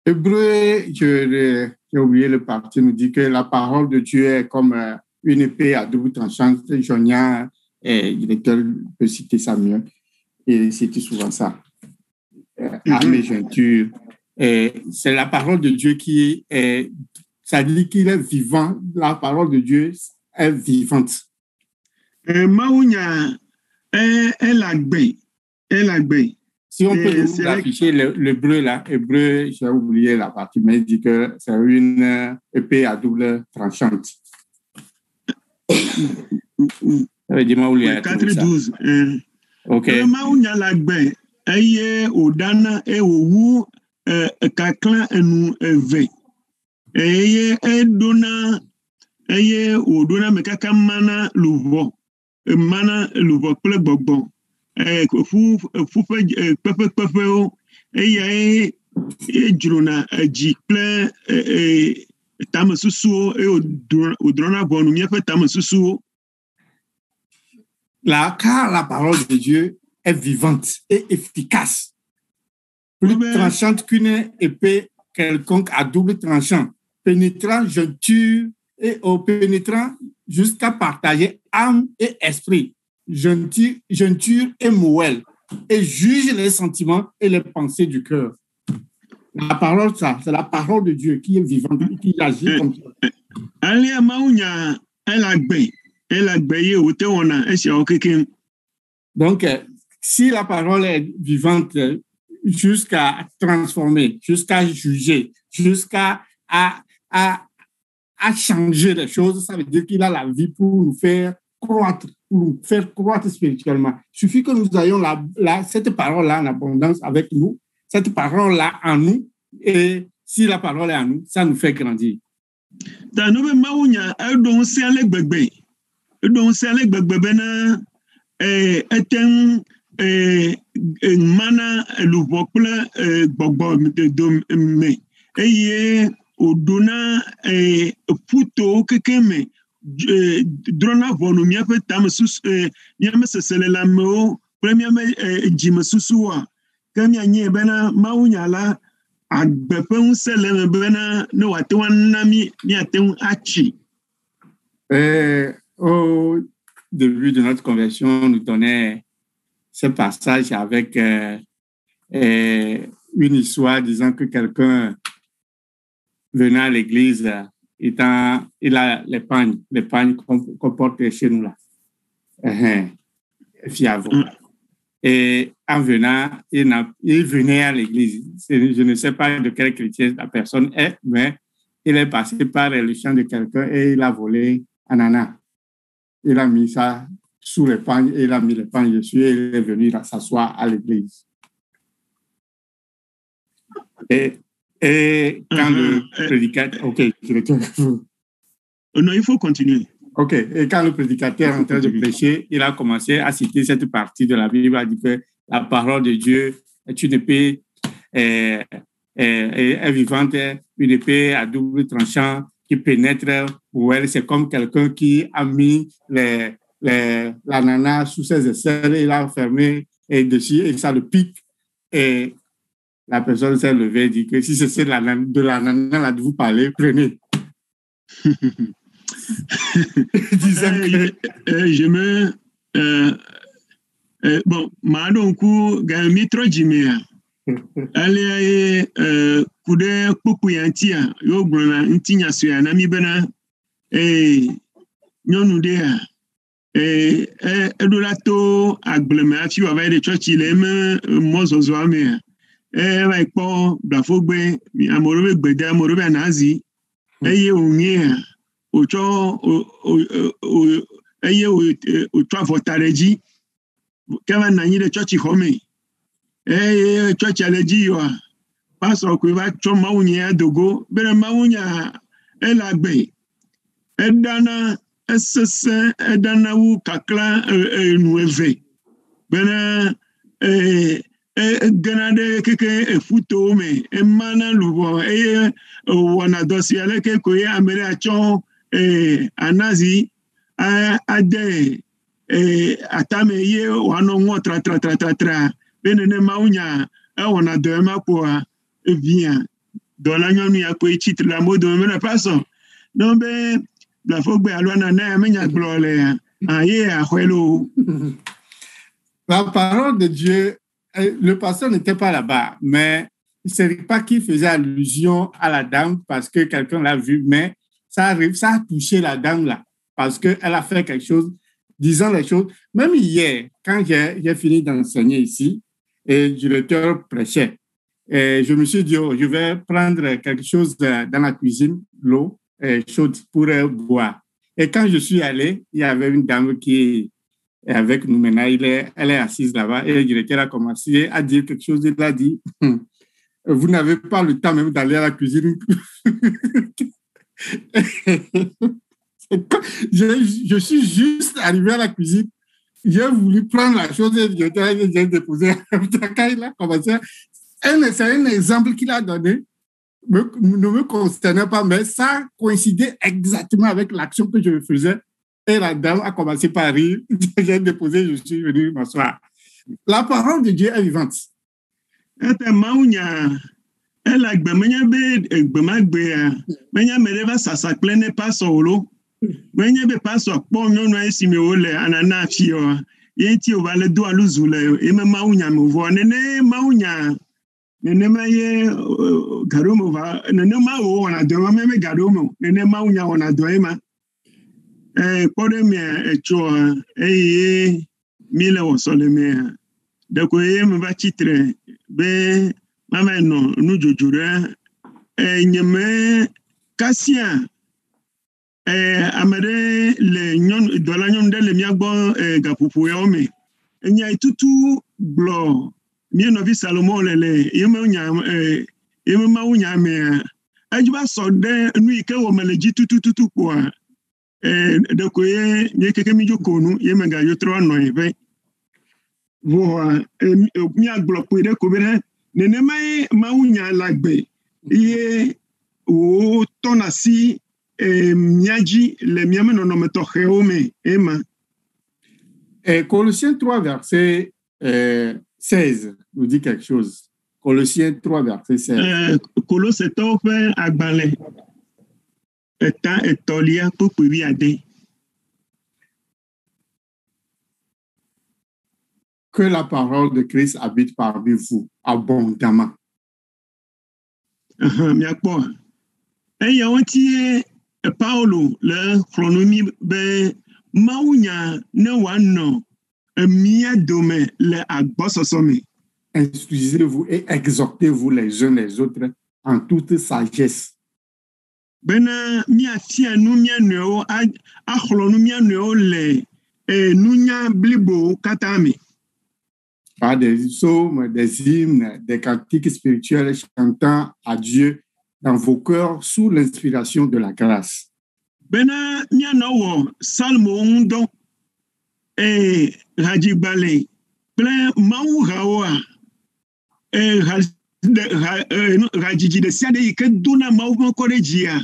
Hébreu, j'ai oublié le parti, nous dit que la parole de Dieu est comme une épée à double tranchant. Jonia, il peut citer ça mieux. Et c'était souvent ça. À mes jointures. C'est la parole de Dieu qui est, ça dit qu'il est vivant. La parole de Dieu est vivante. Maounya, elle a gbe. Si on peut nous afficher le bleu là, hébreu, j'ai oublié la partie, mais il dit que c'est une épée à double tranchante. Dis-moi où il y a 4-12. Ok. Maounya la gbe, eye odana e owu kaklan enu eve. Eye edona odona mekaka mana luvo kple gbogbo. Pepe o eye ejrona ji kple tame susuo e odrona bonu miefe tame susuo. Car la parole de Dieu est vivante et efficace. Plus tranchante qu'une épée quelconque à double tranchant, pénétrant jointure et pénétrant jusqu'à partager âme et esprit, jointure et moelle, et juge les sentiments et les pensées du cœur. La parole, ça, c'est la parole de Dieu qui est vivante, qui agit comme ça. Donc, si la parole est vivante jusqu'à transformer, jusqu'à juger, jusqu'à changer les choses, ça veut dire qu'il a la vie pour nous faire croître spirituellement. Il suffit que nous ayons cette parole-là en abondance avec nous, cette parole-là en nous, et si la parole est en nous, ça nous fait grandir. Mana luvokle gbogbo me eye odona puto kekeme drona vonu miafe tam sus miame sesele la mo premier me jime susuwa kamia nye bena maunyala agbepe unsele bena no watewana mi aten achi. Au début de notre conversion, nous donnait ce passage avec une histoire disant que quelqu'un venait à l'église, il a l'épargne qu'on porte chez nous là. Et en venant, il venait à l'église. Je ne sais pas de quel chrétien la personne est, mais il est passé par le champ de quelqu'un et il a volé un ananas. Il a mis ça sous l'épargne et il a mis l'épargne dessus et il est venu s'asseoir à l'église. Et quand le prédicateur... OK, non, il faut continuer. OK, et quand le prédicateur est en train de prêcher, il a commencé à citer cette partie de la Bible, il a dit que la parole de Dieu est une épée est vivante, une épée à double tranchant qui pénètre où elle, c'est comme quelqu'un qui a mis l'ananas sous ses aisselles et l'a fermé et dessus et ça le pique et la personne s'est levée et dit que si c'est de l'ananas là de vous parler, prenez. Je me bon, Madonku, Gamitro Jimea. Ale kude kpupu ya ntia yo gbona ntinya so ya na mi bena nyonu de a edolato agbleme afi wa vai de church ile me mozozo ame va ipo blafogbe mi amorobe gbede amorobe anazi eye onye a ocho eye ocho afotareji kama na nyi de church home church aleji yo pastor ko va cho mawunya dogo bere mawunya elagbe edana esese edana wu kakla nueve bere ganade keke efuto me emana lubo wana dosi aleke ko ye amere acho anazi ade atame ye wano ngo tra benene maunya wana de mapoa vient dans la nyonu ya ko titre la mode me paso non be la fogbe alwana na menya glole aye ahwelo. La parole de Dieu, le pasteur n'était pas là-bas, mais ce n'est pas qu'il faisait allusion à la dame parce que quelqu'un l'a vu, mais ça arrive, ça a touché la dame là parce qu'elle a fait quelque chose, disant les choses. Même hier, quand j'ai fini d'enseigner ici, et le directeur prêchait. Et je me suis dit, je vais prendre quelque chose dans la cuisine, l'eau chaude pour boire. Et quand je suis allé, il y avait une dame qui est avec nous maintenant, elle est assise là-bas et le directeur a commencé à dire quelque chose. Il a dit, vous n'avez pas le temps même d'aller à la cuisine. Je suis juste arrivé à la cuisine. J'ai voulu prendre la chose et j'ai déposé. Quand il a commencé, c'est un exemple qu'il a donné, ne me concernait pas, mais ça coïncidait exactement avec l'action que je faisais. Et la dame a commencé par rire. J'ai déposé, je suis venu m'asseoir. La parole de Dieu est vivante. Wenye be paso kpɔ nyɔnu esi me wole anana fi o yeti o vale do aluzu le eme mawunya me vo nene mawunya nene ma ye garomo va nene ma wo wana do ma me garomo nene mawunya wana do ema kpɔɖe me etso eye mi le wɔsɔle me de ko ye me va tsitre be mama no nudzodzo ɖe nyeme kasia amere le nyon dola nyon de le miagbo gapupu ya ome enya itutu glo mi no vi Salomo le yeme nya yeme ma unya me ajuba so de nu ike wo meleji tutu kwa de ko ye nye keke mi jokonu yeme ga yotro no ebe vo mi aglo po de ko bere nene mai ma unya lagbe ye o tonasi Miaji, le miame non me tocheome, Emma. Colossiens 3, verset 16, nous dit quelque chose. Colossiens 3, verset 16. Colosse tofe agbale. Eta etolia pupubi ade. Que la parole de Christ habite parmi vous abondamment. Miakpo. Eya ontie Paulo le chronomie be maunya ne wano mia dome le agbososome. Instruisez-vous et exhortez-vous les uns les autres en toute sagesse. Bena mia tia nu mia neo a chlonu mia neo le nunya blibo katame. Par des psaumes, des hymnes, des cantiques spirituels chantant à Dieu dans vos cœurs sous l'inspiration de la grâce. Bena mia no salmo ndo rajibale plein mau rawa rajiji de sia de ke duna mau ko rejia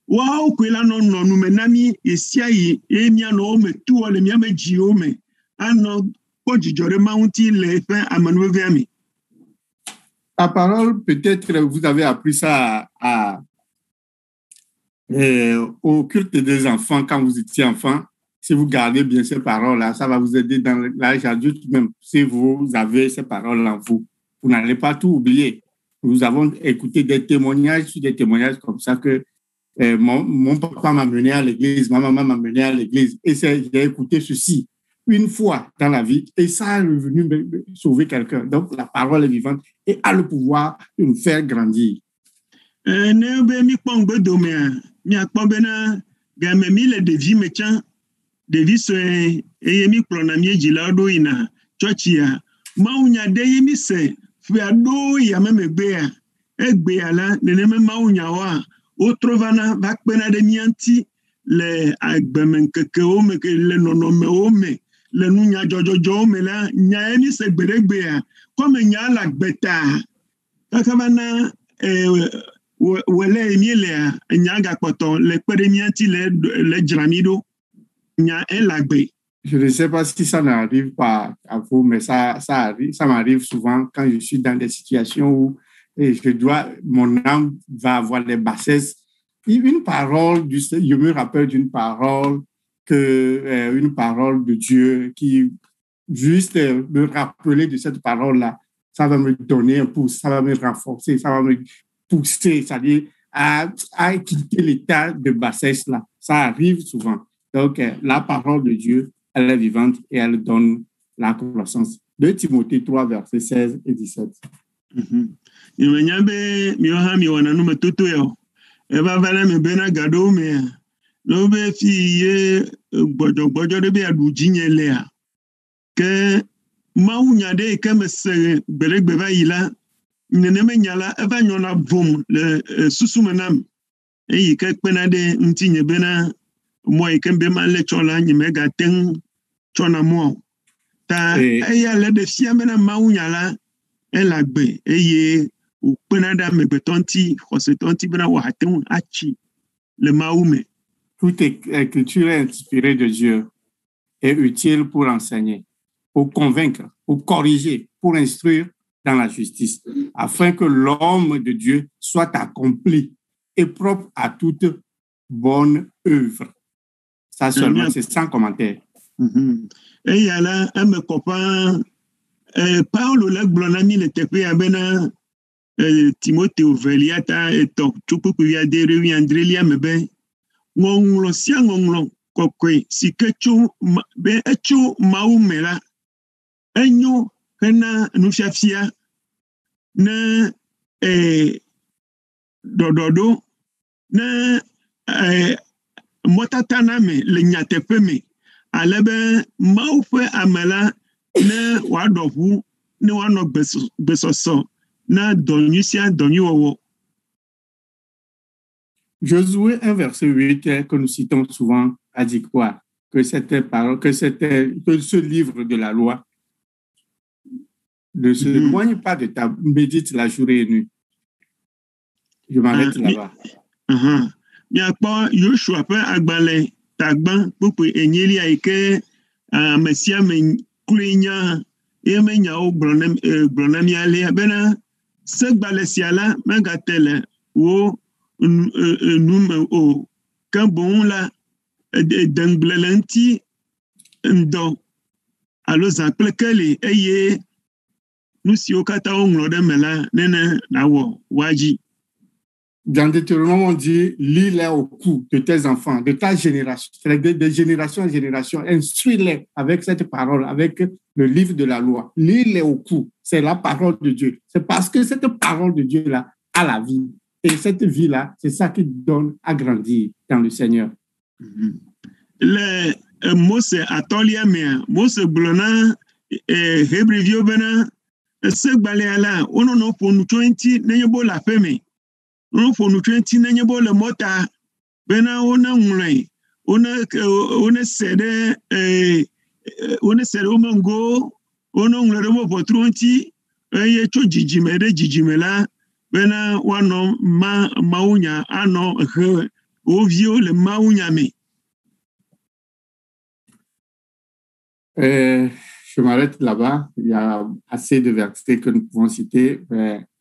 wa o kwela no nu menami esia yi mia no me tu ole mia me jiome ano pojijore maunti le fe amanu veami. La parole, peut-être vous avez appris ça au culte des enfants quand vous étiez enfant. si vous gardez bien ces paroles-là, ça va vous aider dans l'âge adulte même. Si vous avez ces paroles en vous, vous n'allez pas tout oublier. Nous avons écouté des témoignages sur des témoignages comme ça que mon papa m'a mené à l'église, ma maman m'a mené à l'église. Et j'ai écouté ceci une fois dans la vie et ça est venu me sauver quelqu'un. Donc, la parole est vivante et a le pouvoir de nous faire grandir. Otrovana bakpena de mianti le agbemenkeke ome ke le nonome ome le nunya jojojo ome la nya emi se gberegbe a comme nya la gbeta kakabana wele emiele a nya gakpoto le pere mianti le dramido nya elagbe. Je ne sais pas si ça n'arrive pas à vous, mais ça arrive, ça m'arrive souvent quand je suis dans des situations où et mon âme va avoir des bassesses. Une parole, je me rappelle d'une parole, une parole de Dieu qui, juste me rappeler de cette parole-là, ça va me donner un pouce, ça va me renforcer, ça va me pousser, c'est-à-dire à quitter l'état de bassesse-là. Ça arrive souvent. Donc, la parole de Dieu, elle est vivante et elle donne la croissance. 2 Timothée 3, versets 16 et 17. Imenyabe miyoha miwana nume toto yo. Eba vana me bena gado me. No be fi ye bojo de be adu jinyelea. Ke maunya de ke me se belegbe va yila. Neneme nyala eva nyona vom le susumenam. Eyi ke pena de ntinye bena mo ikembe ma le chola nyime gaten chona mo. Ta eya le de fiamena maunya la elagbe eye ou penada me betonti khosetonti bena wahaten achi le maume. Toute écriture est inspirée de Dieu et utile pour enseigner, pour convaincre, pour corriger, pour instruire dans la justice, afin que l'homme de Dieu soit accompli et propre à toute bonne œuvre. Ça seulement, c'est sans commentaire. Et y a là un copain Paulo la glonami le tepe abena Timothée Veliata et tok chupu ya de rewi Andrelia mebe ngonglo sia ngonglo kokwe sikechu be echu maumela enyo kana nushafia na dododo na motatana me le nyatepe me alebe maufe amela ne wadofu ne wano besoso na donyusia donyowo. Josué 1 verset 8 que nous citons souvent a dit quoi? Que ce livre de la loi ne se éloigne pas de ta médite la journée et nuit. Je m'arrête là-bas. Mi akpo Yoshua pe agbale tagban popo enyeli aike mesia me kulinya emenya o blonami ale bena segbale siala megatele wo nume o kambon la dangblelenti ndo alo zanklekele eye nusi o kata o nglode mela nene nawo waji. Dans Deutéronome, on dit, lis-les au cou de tes enfants, de ta génération, de génération en génération, instruis-les avec cette parole, avec le livre de la loi. Lis-les au cou, c'est la parole de Dieu. C'est parce que cette parole de Dieu-là a la vie. Et cette vie-là, c'est ça qui donne à grandir dans le Seigneur. Le Mose atolia mea, Mose blona Hebrevio bena, se baleala, ono no ponu 20 nenyebo la feme. On faut nous traiter n'importe le mota bena ona ngulai ona sede omango ona ngulare mo potronti eye cho jijimela bena wano maunya ano ovio le maunya me. Je m'arrête là-bas. Il y a assez de versets que nous pouvons citer.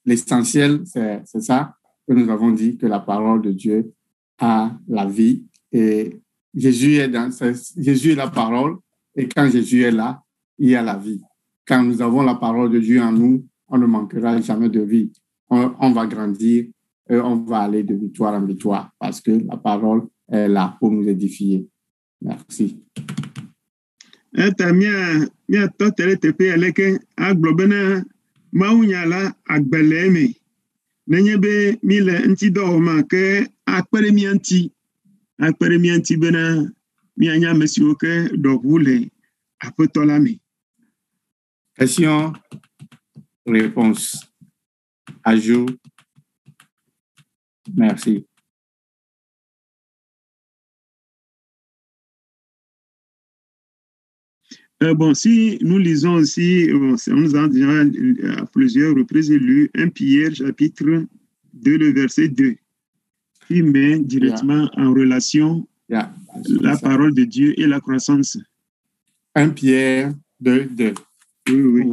L'essentiel, c'est ça. Que nous avons dit que la parole de Dieu a la vie et Jésus est la parole, et quand Jésus est là, il y a la vie. Quand nous avons la parole de Dieu en nous, on ne manquera jamais de vie. On va grandir et on va aller de victoire en victoire parce que la parole est là pour nous édifier. Merci. Eta mia tɔtere teƒe aleke agblɔ bena mawunya la agbele me nenye be mi le ŋtidɔ wɔma ke akpe ɖe mia ŋti bena mianya ame siwo ke ɖɔʋu le aƒetɔ la me. Question, réponse. Ajout. Merci. Bon, si nous lisons aussi, nous avons déjà à plusieurs reprises lu 1 Pierre chapitre 2, le verset 2, qui met directement en relation la parole de Dieu et la croissance. 1 Pierre 2, 2. Oui.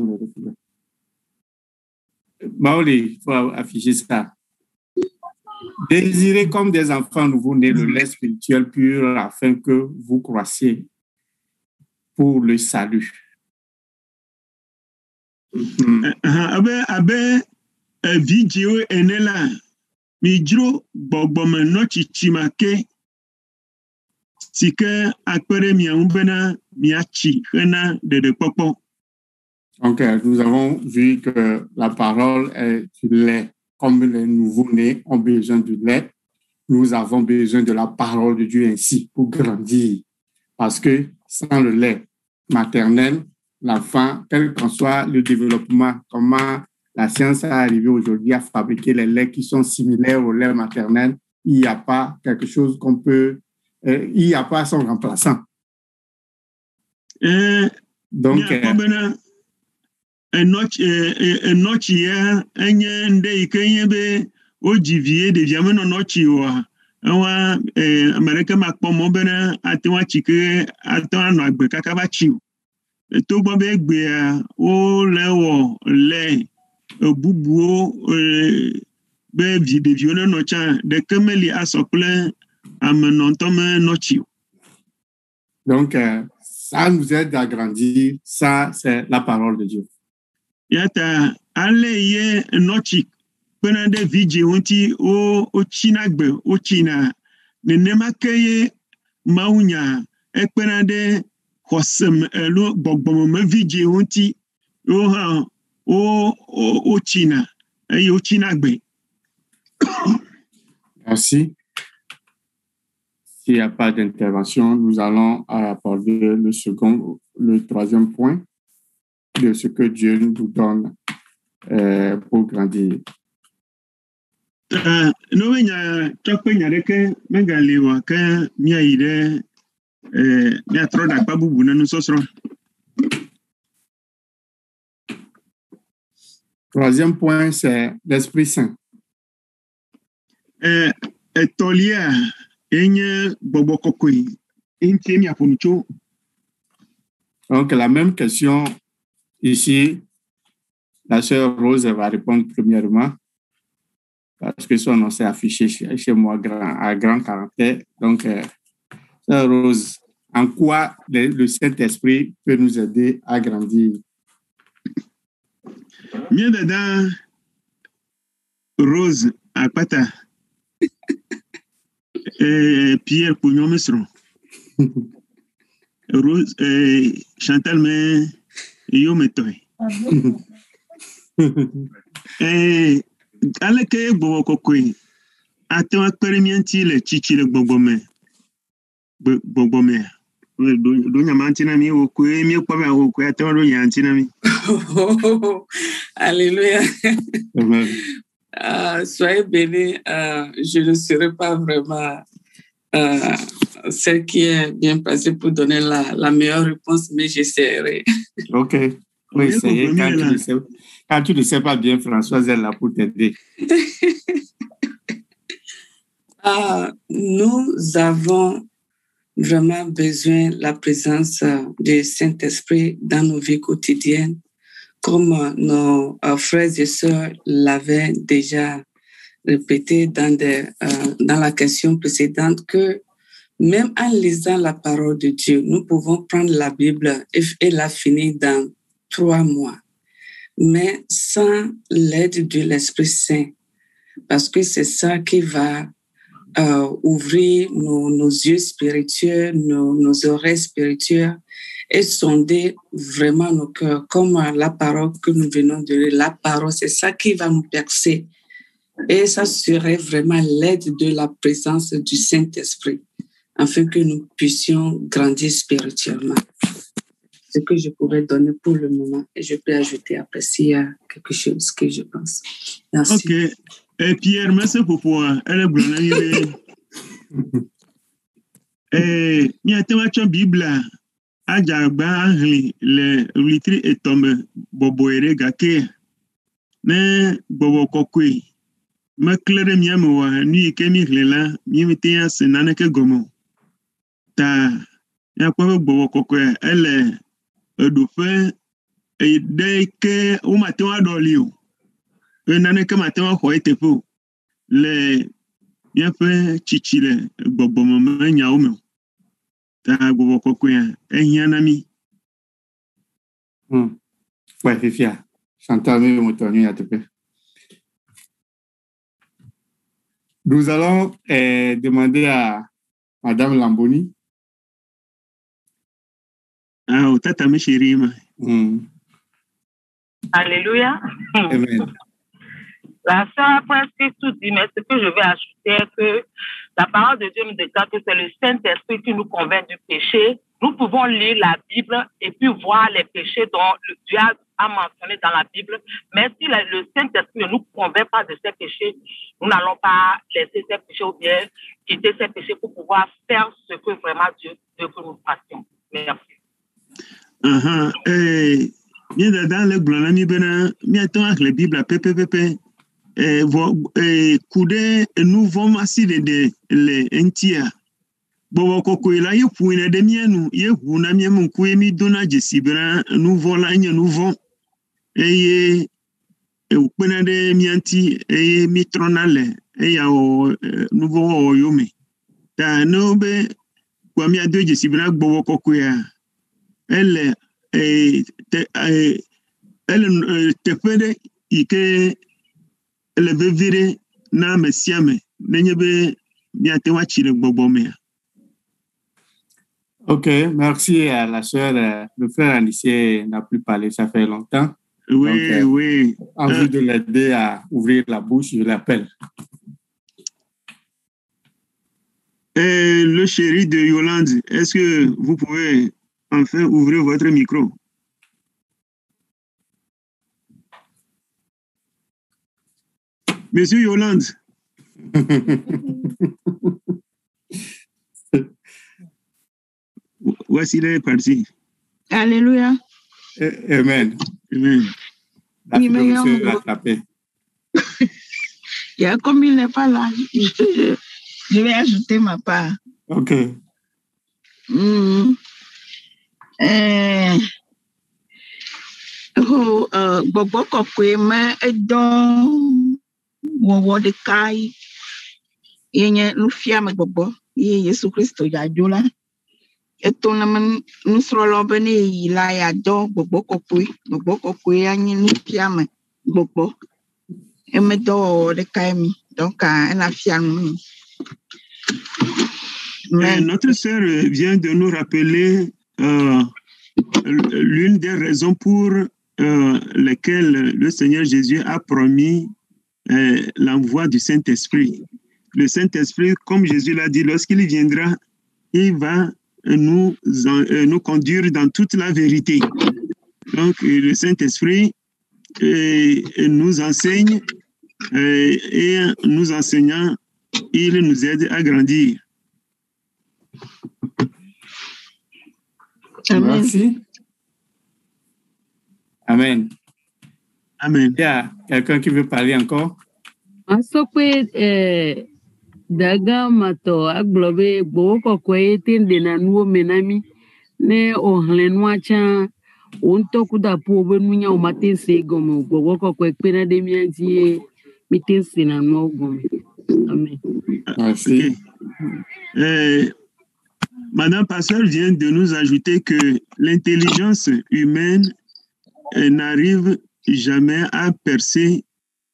Maoli, il faut afficher ça. Désirez comme des enfants nouveau-nés le lait spirituel pur afin que vous croissiez pour le salut. Abe vidéo enela midro bogbome no chichimake sike akpere miaubena miachi hena de popo. Donc, nous avons vu que la parole est du lait. Comme les nouveau-nés ont besoin du lait, nous avons besoin de la parole de Dieu ainsi pour grandir. Parce que sans le lait maternel, l'enfant, quel qu'en soit le développement, comment la science est arrivée aujourd'hui à fabriquer les laits qui sont similaires au lait maternel, il n'y a pas quelque chose qu'on peut... il n'y a pas son remplaçant. Donc... Enochi ya enye nde ikenye be ojivie de viameno nochi wa nwa America makpomo bena atewa chike atewa no agbe kaka ba chi to gbo be gbe o lewo le bubuo be de viole no cha de kemeli asokle amenontome nochi. Donc ça nous aide à grandir, ça c'est la parole de Dieu. Yata ale ye nochi pena de viji unti o chinagbe o china ne nemakeye maunya e pena de hosem elo bogbom me viji unti o ha o china e o chinagbe. Merci. S'il n'y a pas d'intervention, nous allons aborder le troisième point de ce que Dieu nous donne pour grandir. Troisième point, c'est l'Esprit Saint. Donc, la même question ici, la sœur Rose va répondre premièrement parce que son nom s'est affiché chez moi à grand caractère. Donc, sœur Rose, en quoi le Saint-Esprit peut nous aider à grandir? Mieux dedans, Rose, à Pata. Pierre Pugnon Mesron. Rose, Chantal, mais yo me toy. Aleke bobokokoi. Ato akperimienti le chichi le bobome. Bobome. Do nyamantina mi okwe mi okwa okwe ato do nyantina mi. Alléluia. Amen. Soyez bénis. Je ne serai pas vraiment celle qui est bien placée pour donner la meilleure réponse, mais j'essaierai. OK. Oui, essayez. Quand tu ne sais pas bien, Françoise est là pour t'aider. Nous avons vraiment besoin de la présence du Saint-Esprit dans nos vies quotidiennes, comme nos frères et sœurs l'avaient déjà répété dans la question précédente, que Même en lisant la parole de Dieu, nous pouvons prendre la Bible et la finir dans 3 mois. Mais sans l'aide de l'Esprit Saint, parce que c'est ça qui va ouvrir nos yeux spirituels, nos oreilles spirituelles et sonder vraiment nos cœurs, comme la parole que nous venons de lire. La parole, c'est ça qui va nous percer. Et ça serait vraiment l'aide de la présence du Saint-Esprit, afin que nous puissions grandir spirituellement. Ce que je pourrais donner pour le moment. Et je peux ajouter après s'il y a quelque chose que je pense. Merci. Ok. Et Pierre, merci pour toi. Elle est bonne. Et il y a une Bible. Ajagba ahli le litri etome boboere gake. Ne bobo kokwe. Ma klere miamo wa ni kemi hlela mi mitia senane ke gomo. Ta ya kwa bobo kokwe ele edufe e de ke o matewa dolio. E nane ke matewa ho etepo. Le ya fe chichile bobo mama nyaomo. Ta bobo kokwe ehianami. Ouais, Fifia. Chantal Moutoni à te plaît. Nous allons demander à Madame Lamboni. Ah, au tata me chérie. Alléluia. Amen. La sœur a presque tout dit, mais ce que je vais ajouter est que la parole de Dieu nous déclare que c'est le Saint-Esprit qui nous convainc du péché. Nous pouvons lire la Bible et puis voir les péchés dont Dieu a mentionné dans la Bible. Mais si le Saint-Esprit ne nous convainc pas de ces péchés, nous n'allons pas laisser ces péchés ou bien quitter ces péchés pour pouvoir faire ce que vraiment Dieu veut que nous fassions. Merci. Dans le blanc, mi attend avec la Bible, pépé. Coude nous vont assis de les entiers. Bobo koko ila ye puine de mienu ye huna miemu kwe mi dona jesibra nous vola nye nous vont eye upena de mianti eye mi tronale eya o nouveau o yome ta no be kwa mi ado jesibra bobo koko ya elle te pede ike elle veut virer na mesiame nenyebe mi atewa chile bobo mea. Ok, merci à la sœur. Le frère Anissé n'a plus parlé, ça fait longtemps. Oui, donc, oui. Envie de l'aider à ouvrir la bouche, je l'appelle. Le chéri de Yolande, est-ce que vous pouvez enfin ouvrir votre micro? Monsieur Yolande. Voici les parties. Alléluia. Amen. Amen. Il y a comme il n'est pas là, je vais ajouter ma part. Ok. Bobo kokwe ma edon wo de kai yenye lufia me bobo ye Yesu Kristo ya jola etonam nusrolo bene ila ya do bobo kokwe anyi lufia me bobo eme do de kai mi donc la fia mi. Notre sœur vient de nous rappeler l'une des raisons pour lesquelles le Seigneur Jésus a promis l'envoi du Saint-Esprit. Le Saint-Esprit, comme Jésus l'a dit, lorsqu'il viendra, il va nous conduire dans toute la vérité. Donc, le Saint-Esprit nous enseigne et nous enseignant, il nous aide à grandir. Merci. Amen. Amen. Il y a quelqu'un qui veut parler encore? Daga mato aglobe boko kwe tende na nuo menami ne ohlenwa cha onto kuda po benunya o matense gomo boko kwe pena de mianti mitense na nuo gomo. Amen. Merci. Madame Pasteur vient de nous ajouter que l'intelligence humaine n'arrive jamais à percer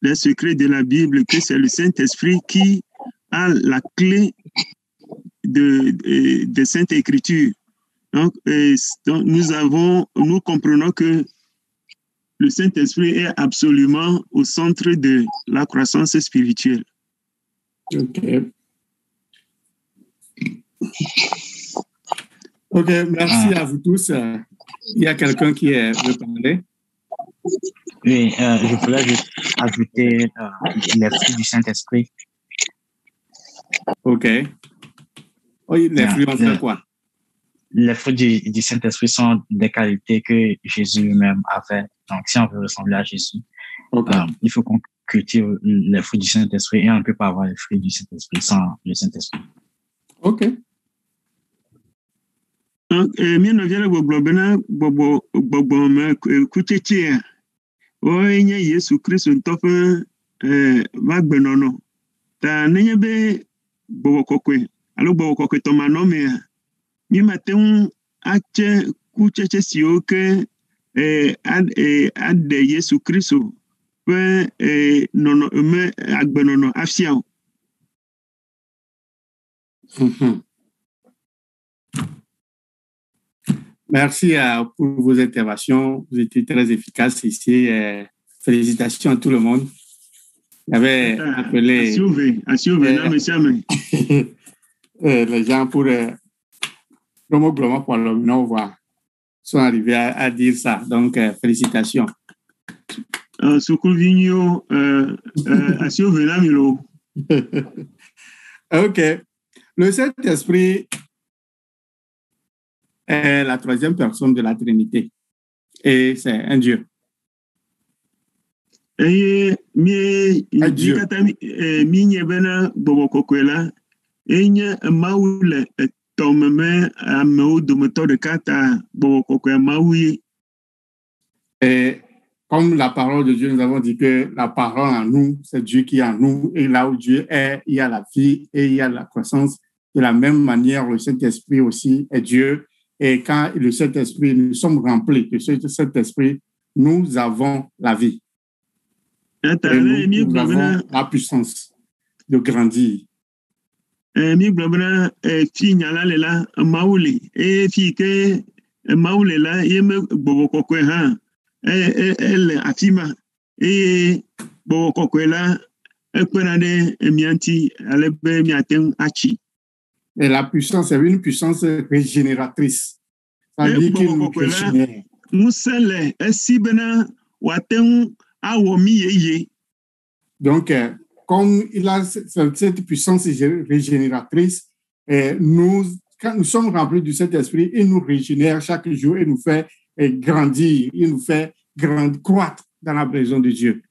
les secrets de la Bible, que c'est le Saint-Esprit qui a la clé de Sainte Écriture. Donc, nous comprenons que le Saint-Esprit est absolument au centre de la croissance spirituelle. OK. OK, merci à vous tous. Il y a quelqu'un qui veut parler? Oui, je voulais juste ajouter les fruits du Saint-Esprit. OK. Oui, les fruits, on fait quoi? Les fruits du Saint-Esprit sont des qualités que Jésus lui-même avait. Donc, si on veut ressembler à Jésus, il faut qu'on cultive les fruits du Saint-Esprit et on ne peut pas avoir les fruits du Saint-Esprit sans le Saint-Esprit. OK. Donc, mien vient Yesu Christ ntofe magbenono ta nenye be bobo kokwe alo bobo kokwe to manome mi maten ache kucheche sioke ade Yesu Christ pe nono me agbenono afia. Merci pour vos interventions. Vous étiez très efficaces ici. Félicitations à tout le monde. Il y avait appelé les gens pour sont arrivés à dire ça. Donc, félicitations. OK. Le Saint-Esprit est la troisième personne de la Trinité. Et c'est un Dieu. Dieu. Et comme la parole de Dieu, nous avons dit que la parole en nous, c'est Dieu qui est en nous. Et là où Dieu est, il y a la vie et il y a la croissance. De la même manière, le Saint-Esprit aussi est Dieu. Et quand le Saint-Esprit, nous sommes remplis de ce Saint-Esprit, nous avons la vie. Et nous avons la puissance de grandir. Et la puissance est une puissance régénératrice. Ça veut dire qu'il nous régénère. Donc, comme il a cette puissance régénératrice, quand nous sommes remplis du Saint-Esprit, il nous régénère chaque jour et nous fait grandir, il nous fait croître dans la présence de Dieu.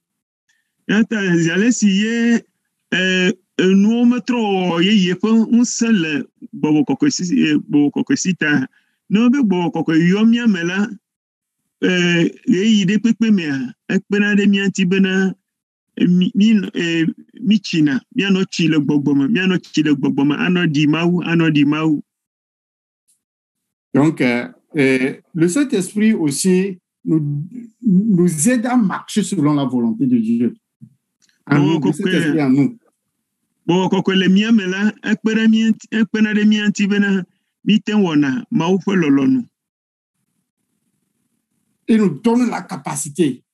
Nous mettons un seul bobo kokosita no be bobo kokoyomia mela de pepe mea ekpena de mianti bena michina miano chile gbogboma ano di mau. Donc le Saint-Esprit aussi nous aide à marcher selon la volonté de Dieu. Le Saint-Esprit en nous. Il nous donne la capacité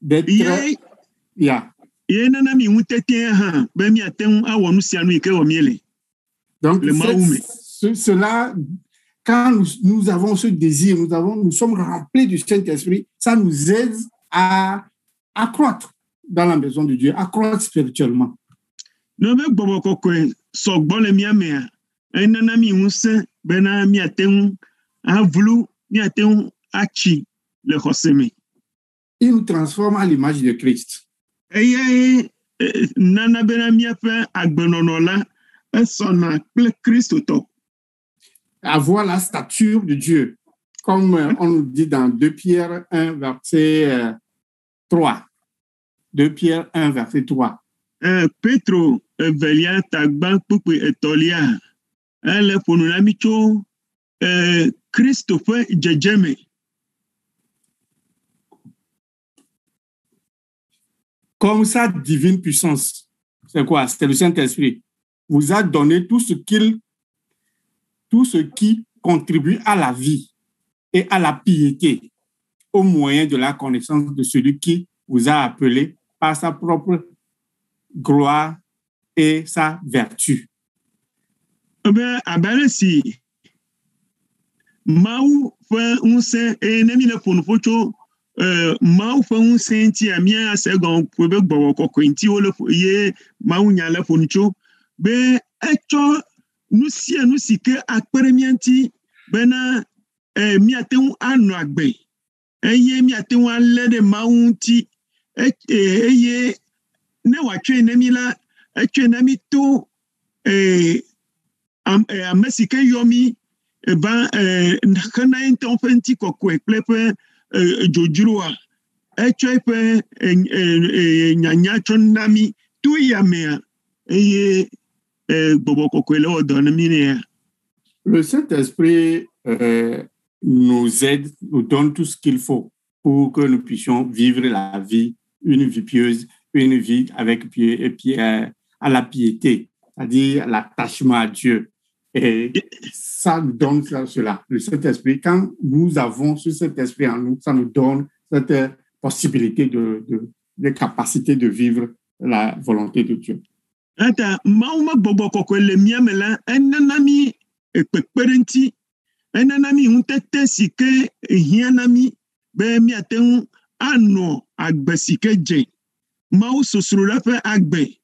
d'être Donc, cela, quand nous avons ce désir, nous sommes remplis du Saint-Esprit, ça nous aide à croître dans la maison de Dieu, à croître spirituellement. No be bobo kokwe sogbo le miamea enana mi unse bena mi aten avulu mi aten achi le khoseme. Il nous transforme à l'image de Christ. Nana bena mi afa agbenonola esona ple Christ to. Avoir la stature de Dieu, comme on nous dit dans 2 Pierre 1 verset 3. 2 Pierre 1 verset 3. Petro velia tagba pupu etolia ele ƒonu na mi tso Kristo ƒe dzedzeme. Comme sa divine puissance, c'est quoi? C'est le Saint-Esprit. Vous a donné tout ce qui contribue à la vie et à la piété au moyen de la connaissance de celui qui vous a appelé par sa propre gloire et sa vertu. Abalesi Mau fe unse nemi le ponu focho Mau fe unse nti amia segon kwebe gbowo kokko nti wo le ye Mau nya le ponu cho be echo nusi ke akpere mianti bena mi ateun anu agbe eye mi ateun ale de Mau nti eye ne wa twe nemi la etwe nemi to amesike yomi ba kana inton fenti kokwe plepe jojurua etwe pe nyanya chonnami tu yamea eye bobo kokwe le odon mine. Le Saint-Esprit nous aide, nous donne tout ce qu'il faut pour que nous puissions vivre la vie, une vie pieuse, une vie avec à la piété, c'est-à-dire l'attachement à Dieu. Et ça nous donne cela. Le Saint-Esprit, quand nous avons ce Saint-Esprit en nous, ça nous donne cette possibilité de capacité de vivre la volonté de Dieu. Ata mauma bobo kokwele miamela enanami ekpekperenti enanami untete sike hianami be miaten ano agbesike je mau sosrura fe agbe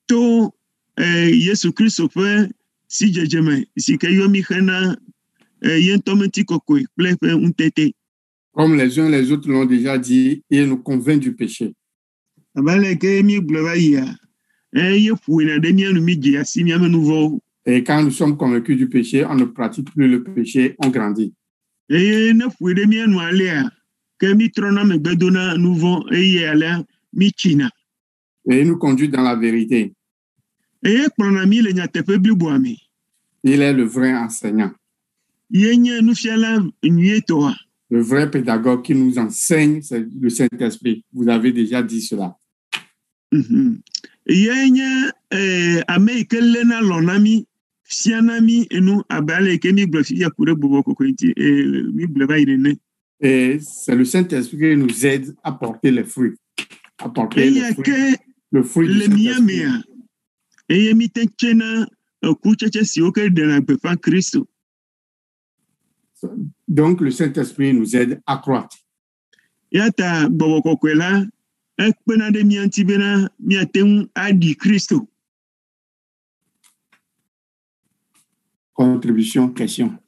to Yesu Kristo fe si jejeme sike yomi khana yentomenti kokwe plefe untete. Comme les uns les autres l'ont déjà dit, il nous convainc du péché. Abale ke mi blawaya et quand nous sommes convaincus du péché, on ne pratique plus le péché, on grandit. Et il nous conduit dans la vérité. Il est le vrai enseignant. Le vrai pédagogue qui nous enseigne, c'est le Saint-Esprit. Vous avez déjà dit cela. Yenya Amerikele na lonami sianami enu abale ke mi blofi ya kure bobo kokwenti mi bleba irene. Et c'est le Saint-Esprit qui nous aide à porter les fruits. À porter le fruit du Saint-Esprit. Et mi tenchena kucheche si oke de la befa Christo. Donc le Saint-Esprit nous aide à croître. Yata bobo kokwela ekpenade mianti bena miaten adi Christo. Contribution, question.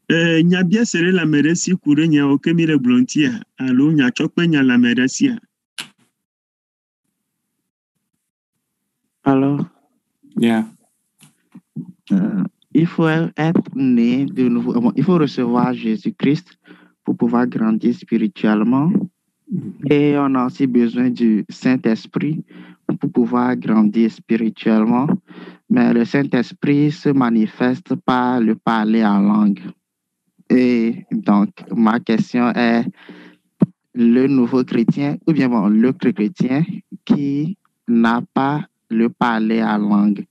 Nyabia sere la meresi kure nya oke mire blontia alo nya chokpe nya la meresia. Alors, yeah. Il faut être né de nouveau. Il faut recevoir Jésus-Christ pour pouvoir grandir spirituellement. Et on a aussi besoin du Saint-Esprit pour pouvoir grandir spirituellement. Mais le Saint-Esprit se manifeste par le parler en langue. Et donc, ma question est, le nouveau chrétien, ou bien bon, le chrétien qui n'a pas le parler en langue,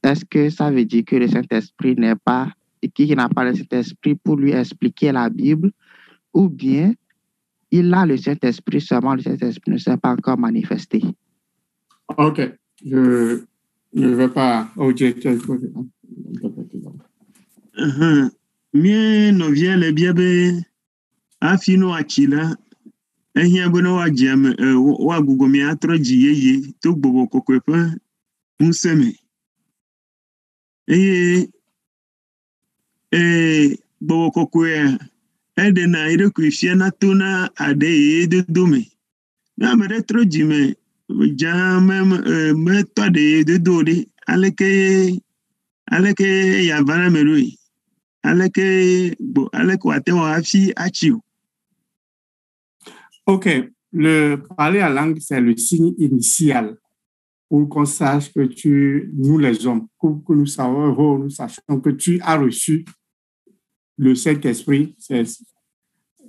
est-ce que ça veut dire que le Saint-Esprit n'est pas, qui n'a pas le Saint-Esprit pour lui expliquer la Bible, ou bien il a le Saint-Esprit, seulement le Saint-Esprit ne s'est pas encore manifesté? Ok, je ne vais pas objecter. Mie novia le biabe afino akila ehia bono wa jam wa gugo mi atro jiyeye to gbobo kokwepa unseme gbobo kokwe ede na ire kwifia na tona ade de dome na mere tro jime jam me to de dode aleke ya vana merui Ok, le parler à langue, c'est le signe initial pour qu'on sache que nous les hommes, pour que nous sachions que tu as reçu le Saint-Esprit, c'est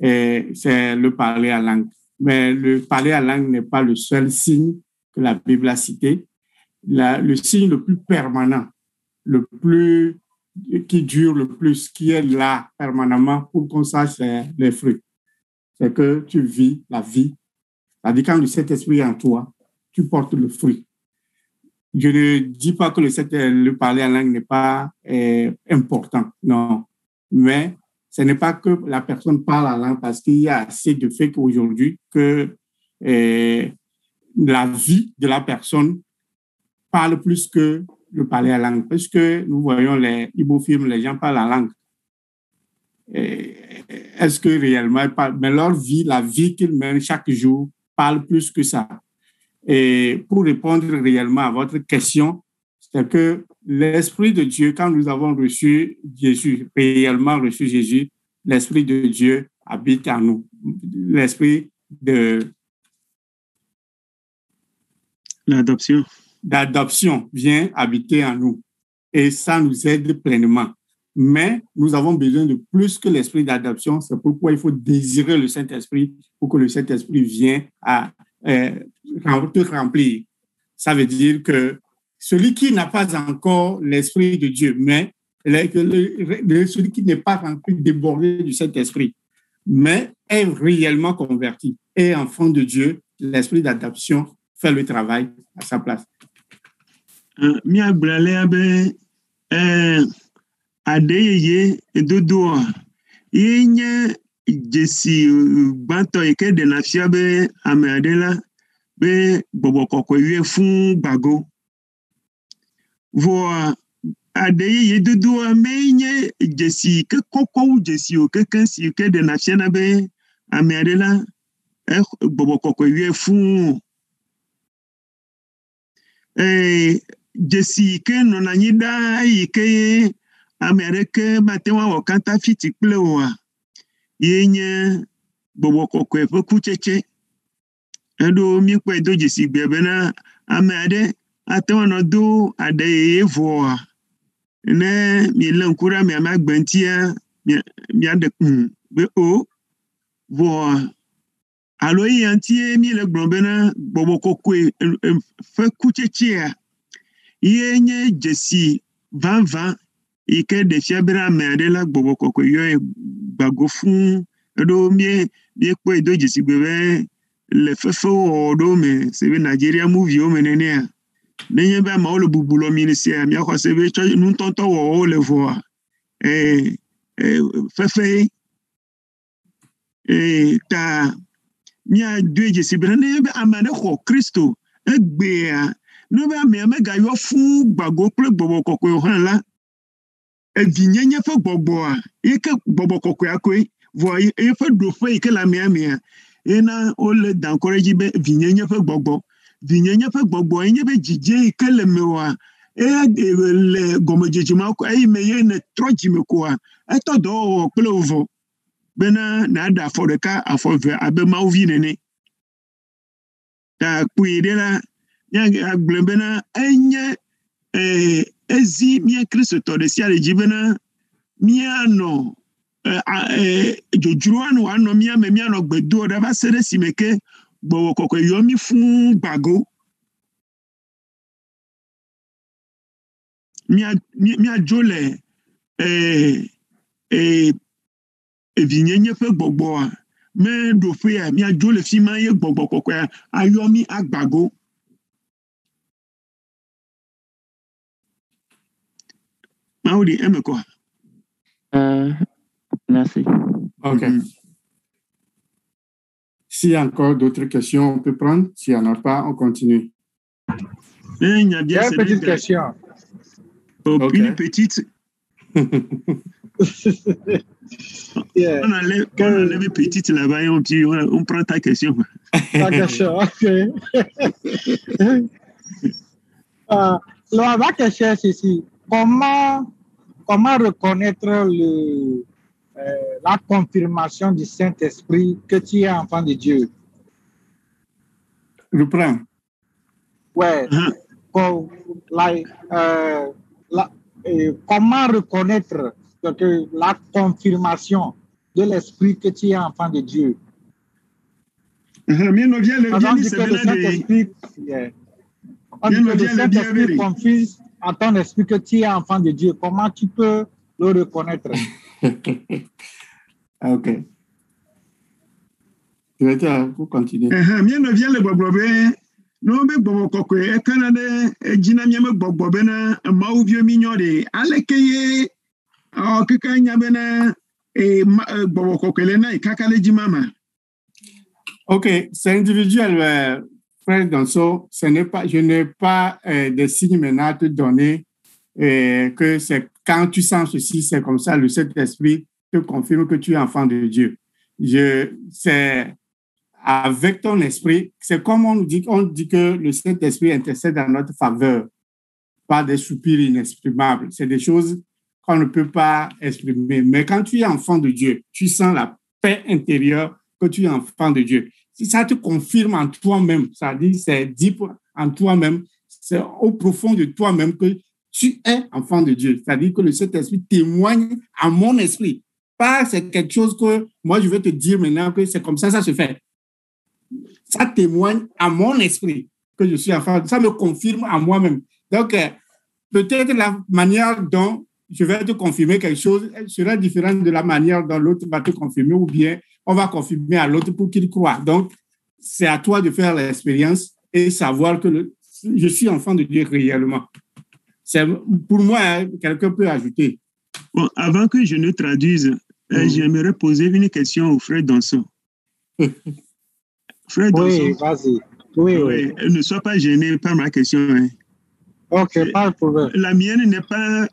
le parler à langue. Mais le parler à langue n'est pas le seul signe que la Bible a cité. Le signe le plus permanent, qui dure le plus, qui est là permanemment pour qu'on sache les fruits. C'est que tu vis la vie. C'est-à-dire quand le Saint-Esprit est en toi, tu portes le fruit. Je ne dis pas que le parler en langue n'est pas important, non. Mais ce n'est pas que la personne parle en langue parce qu'il y a assez de faits qu'aujourd'hui que la vie de la personne parle plus que le parler en langue. Parce que nous voyons les Igbo-films, les gens parlent en langue. Est-ce que réellement ils parlent? Mais leur vie, la vie qu'ils mènent chaque jour, parle plus que ça. Et pour répondre réellement à votre question, c'est que l'Esprit de Dieu, quand nous avons reçu Jésus, réellement reçu Jésus, l'Esprit de Dieu habite en nous. L'Esprit d'adoption vient habiter en nous. Et ça nous aide pleinement. Mais nous avons besoin de plus que l'Esprit d'adoption. C'est pourquoi il faut désirer le Saint-Esprit pour que le Saint-Esprit vienne te remplir. Ça veut dire que celui qui n'a pas encore l'Esprit de Dieu, mais celui qui n'est pas rempli, débordé du Saint-Esprit, mais est réellement converti, est enfant de Dieu, l'Esprit d'adoption fait le travail à sa place. Adeye edodo yenye jesi banto eke de na fia be ame adela be bobo kokwe wie fun gbago vo adeye edodo menye jesi ke kokko jesi o ke kan si ke de na fia na be ame adela bobo kokwe wie fun jesi ke no na nyida ike Amérique matewa wakanta fiti plewa yenye bobo kokwe pokucheche endo mi kwa do jisi bebena amade atewa no do ade evoa ne mi lankura mi amagbantia mi ade be o voa alo yantie mi le gbonbena bobo kokwe pokucheche yenye jisi 20 ike de fiabra merela bobo kokwe yo bago fun do mi ko do jisi bebe le fefo do me se be Nigeria movie o menene a nenye ba ma o le bubulo ministère mi ko se be cho nu tonto wo le voa fefe ta mi a do jisi bebe ne be amane ko Kristo egbe a no be me ga yo fun bago ple bobo kokwe han la vinyenye fe gbogbo a ike gbogbo kokwe akoi vo e fe do fe ike la mia ena o le d'encourage be vinyenye fe gbogbo enye be jije ike le mewa le gomojejima ko ai meye ne troji me ko a to do plevo bena na da foreka afove abe ma ovi nene ta kuide la nya agbembena enye ezi mie Kristo to de sia jibena miano jojuano ano mia me miano gbedo da ba sere simeke gbowo kokko yomi fun gbago mia jole vinyenye fe gbogbo a me do fe a mia jole fi ma ye gbogbo kokko ayomi agbago. Maudi, aime quoi? Merci. OK. S'il y a encore d'autres questions, on peut prendre. S'il n'y en a pas, on continue. Il y a bien une petite question. Okay. Une petite. On enlève petite là-bas et on prend ta question. Ta question, OK. La question, c'est ici. Comment reconnaître la confirmation du Saint-Esprit que tu es enfant de Dieu? Reprends. Ouais. comment reconnaître que la confirmation de l'esprit que tu es enfant de Dieu. Quand le Saint-Esprit confie à ton esprit que tu es enfant de Dieu, comment tu peux le reconnaître? Ok. Je vais te continuer. No be gbogbo kokwe ekana de ejina miame gbogbo bena mawu bio minyore alekeye okeka nya bena gbogbo kokwe na ikakale jimama. Ok, c'est individuel, frère Danso. Je n'ai pas de signes maintenant à te donner que c'est quand tu sens ceci, c'est comme ça, le Saint-Esprit te confirme que tu es enfant de Dieu. C'est avec ton esprit, c'est comme on dit que le Saint-Esprit intercède en notre faveur par des soupirs inexprimables. C'est des choses qu'on ne peut pas exprimer. Mais quand tu es enfant de Dieu, tu sens la paix intérieure que tu es enfant de Dieu. Si ça te confirme en toi-même, ça dit, c'est dit en toi-même, c'est au profond de toi-même que tu es enfant de Dieu. C'est-à-dire que le Saint-Esprit témoigne à mon esprit. Pas c'est quelque chose que moi je vais te dire maintenant que c'est comme ça se fait. Ça témoigne à mon esprit que je suis enfant. Ça me confirme à moi-même. Donc, peut-être la manière dont je vais te confirmer quelque chose sera différente de la manière dont l'autre va te confirmer, ou bien on va confirmer à l'autre pour qu'il croie. Donc, c'est à toi de faire l'expérience et savoir que je suis enfant de Dieu réellement. C'est, pour moi, quelqu'un peut ajouter. Bon, avant que je ne traduise, j'aimerais poser une question au frère Danso. Frère Danso. Oui, vas-y. Oui. Ne sois pas gêné par ma question. Hein. Ok, pas de problème. La mienne n'est pas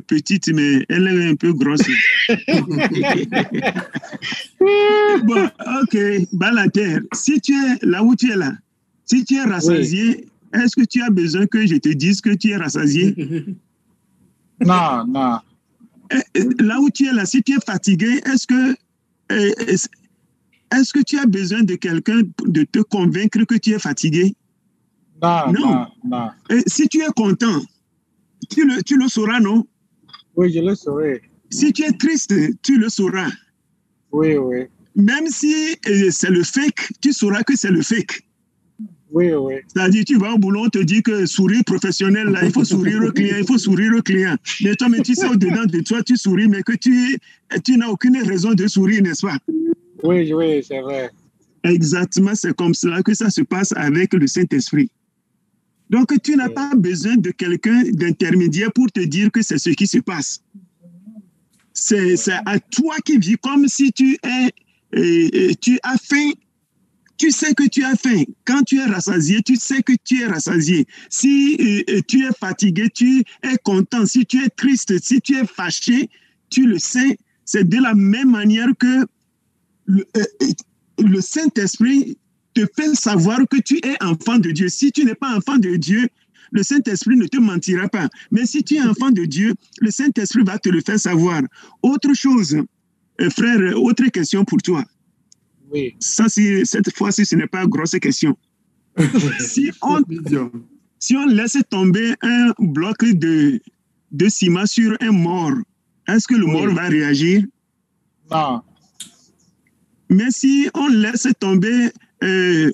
petite, mais elle est un peu grosse. Bon, ok. Balater, si tu es là où tu es là, si tu es rassasié, est-ce que tu as besoin que je te dise que tu es rassasié? Non. Là où tu es là, si tu es fatigué, est-ce que tu as besoin de quelqu'un de te convaincre que tu es fatigué? Non. Si tu es content, tu le sauras, non? Oui, je le saurai. Si tu es triste, tu le sauras. Oui. Même si c'est le fake, tu sauras que c'est le fake. Oui. C'est-à-dire, tu vas au boulot, on te dit que sourire professionnel, là, il faut sourire au client, Mais toi, tu sais, au-dedans de toi, tu souris, mais que tu n'as aucune raison de sourire, n'est-ce pas? Oui, c'est vrai. Exactement, c'est comme cela que ça se passe avec le Saint-Esprit. Donc, tu n'as pas besoin de quelqu'un d'intermédiaire pour te dire que c'est ce qui se passe. C'est à toi qui vis comme si tu as faim. Tu sais que tu as faim. Quand tu es rassasié, tu sais que tu es rassasié. Si tu es fatigué, tu es content. Si tu es triste, si tu es fâché, tu le sais. C'est de la même manière que le Saint-Esprit te fait savoir que tu es enfant de Dieu. Si tu n'es pas enfant de Dieu, le Saint-Esprit ne te mentira pas. Mais si tu es enfant de Dieu, le Saint-Esprit va te le faire savoir. Autre chose, frère, autre question pour toi. Oui. Ça, cette fois-ci, ce n'est pas une grosse question. si on laisse tomber un bloc de ciment sur un mort, est-ce que le mort va réagir? Non. Mais si on laisse tomber 1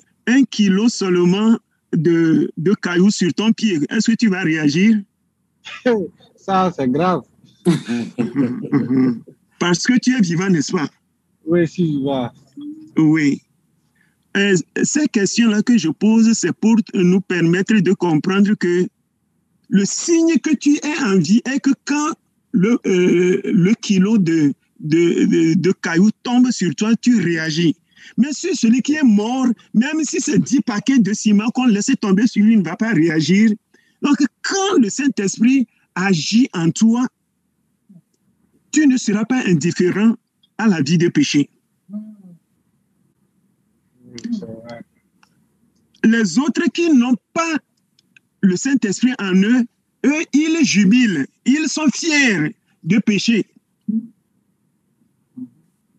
kilo seulement de cailloux sur ton pied, est-ce que tu vas réagir? Ça, c'est grave. Parce que tu es vivant, n'est-ce pas? Oui, si, vivant. Oui. Ces questions-là que je pose, c'est pour nous permettre de comprendre que le signe que tu es en vie est que quand le kilo de cailloux tombe sur toi, tu réagis. Mais sur celui qui est mort, même si c'est 10 paquets de ciment qu'on laisse tomber sur lui, il ne va pas réagir. Donc, quand le Saint-Esprit agit en toi, tu ne seras pas indifférent à la vie de péché. Les autres qui n'ont pas le Saint-Esprit en eux, ils jubilent, ils sont fiers de pécher.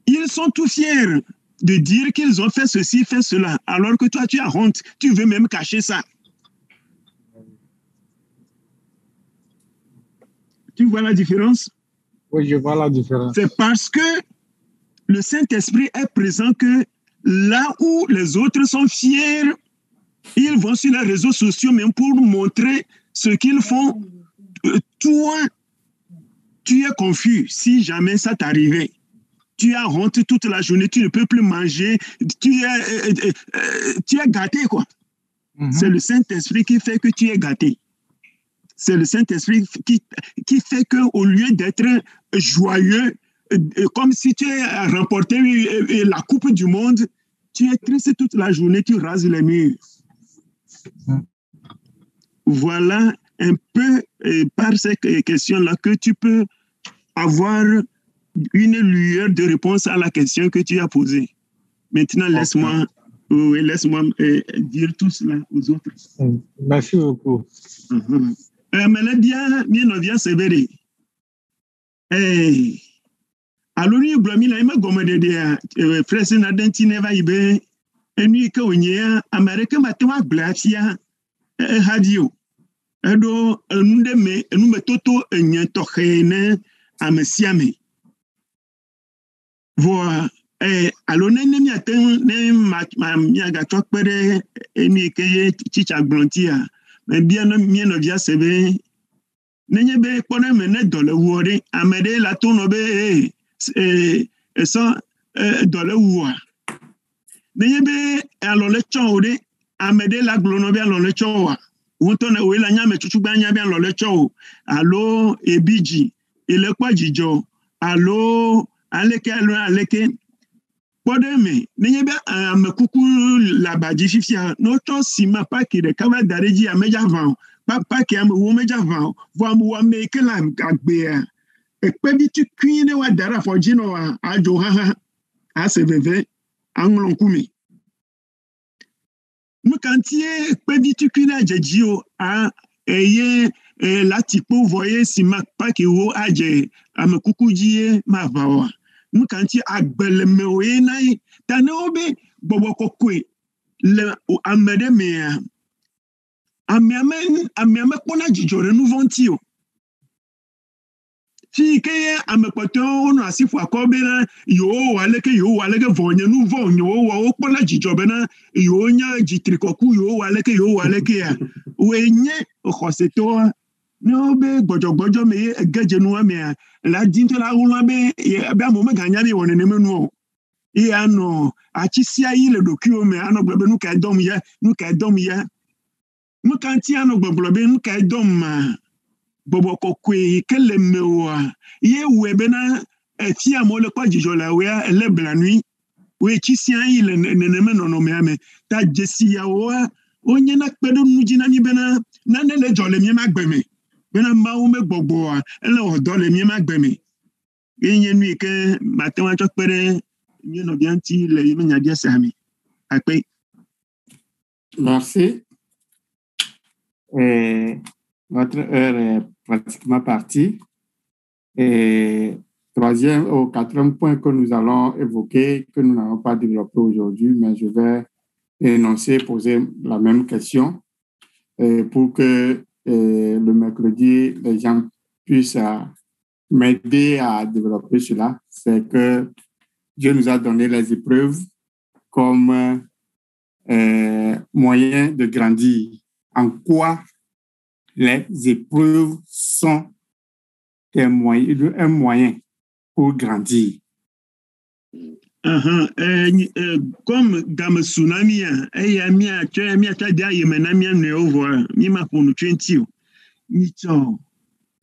Ils sont tout fiers de dire qu'ils ont fait ceci, fait cela, alors que toi, tu as honte, tu veux même cacher ça. Tu vois la différence? Oui, je vois la différence. C'est parce que le Saint-Esprit est présent que là où les autres sont fiers, ils vont sur les réseaux sociaux même pour montrer ce qu'ils font. Toi, tu es confus si jamais ça t'arrivait. Tu as honte toute la journée, tu ne peux plus manger, tu es gâté, quoi. C'est le Saint-Esprit qui fait que tu es gâté. C'est le Saint-Esprit qui fait qu'au lieu d'être joyeux, comme si tu as remporté la Coupe du Monde, tu es triste toute la journée, tu rases les murs. Voilà un peu par ces questions-là que tu peux avoir une lueur de réponse à la question que tu as posée. Maintenant, laisse-moi dire tout cela aux autres. Merci beaucoup. Mais bien, bien sévère. Alors, il y a un gomme de frère Sénadentine va y be, et nous, que on y a, Américain, matin, glacia, radio. Edo, nous me toto, un tochene, à Messiame. Voilà. Alors, nous avons pere, et nous, que chicha blantia, mais bien, nous bien sévère. Nenye be kpɔne me ne dɔ le wɔ ɖe ame ɖe la to nɔ be esɔ dɔ le wɔa nenye be alɔ le tsɔ o ɖe ame ɖe la gblɔ nɔ be alɔ le tsɔ oa wotɔ ne woe la nyame tutu gba nya be alɔ le tsɔ o alo ebidzi ele kpɔ dzidzɔ alo aleke kpɔ ɖe me nenye be ame kuku le abadzi fifia ne wotsɔ sima paki ɖeka va da ɖe dzi amedza va o. Papa qui a me womeja va va me wame que la agbea e pebi tu queen wa dara fo jino a jo ha a se veve anglon kumi mu kantie pebi tu queen a jejio a eye la tipo voye si ma pa ki wo aje am kukuji ma va wa mu kantie agbele me o nai tanobe bobo kokwe le amede me Amiame kpona jijore nu vonti o. Fi ke amekpoto ono asifu akobe na yo waleke vonye nu vonye o kpona jijobe na yo nya jitrikoku yo waleke ya. Wenye khoseto no be gbojogbojo me egeje nu ame la dinto la wula be mo me ganya bi woni ne menu o. Ano achisia yi le dokio me ano gbe nu ka dom ya. Nous quand il y a nos blabla, nous quand dom bobo kokwe kele mewa ye webena fia mo le kwa jijola we ele bla nuit we chisia ile neneme no me ta jesia wa onye na kpedo nuji na ni bena na ne le jole mi magbeme bena ma o me gbogbo a ele odo le mi magbeme yenye nuit ke matin wa chokpere mi no bien ti le mi nya dia sami akpe. Merci. Notre heure est pratiquement partie. Et troisième ou quatrième point que nous allons évoquer, que nous n'avons pas développé aujourd'hui, mais je vais poser la même question pour que le mercredi, les gens puissent m'aider à développer cela. C'est que Dieu nous a donné les épreuves comme moyen de grandir. En quoi les épreuves sont un moyen pour grandir. Comme dans le tsunami, il y a des yémenamiens néo-voix, ni ma pour nous tuer, ni tchon.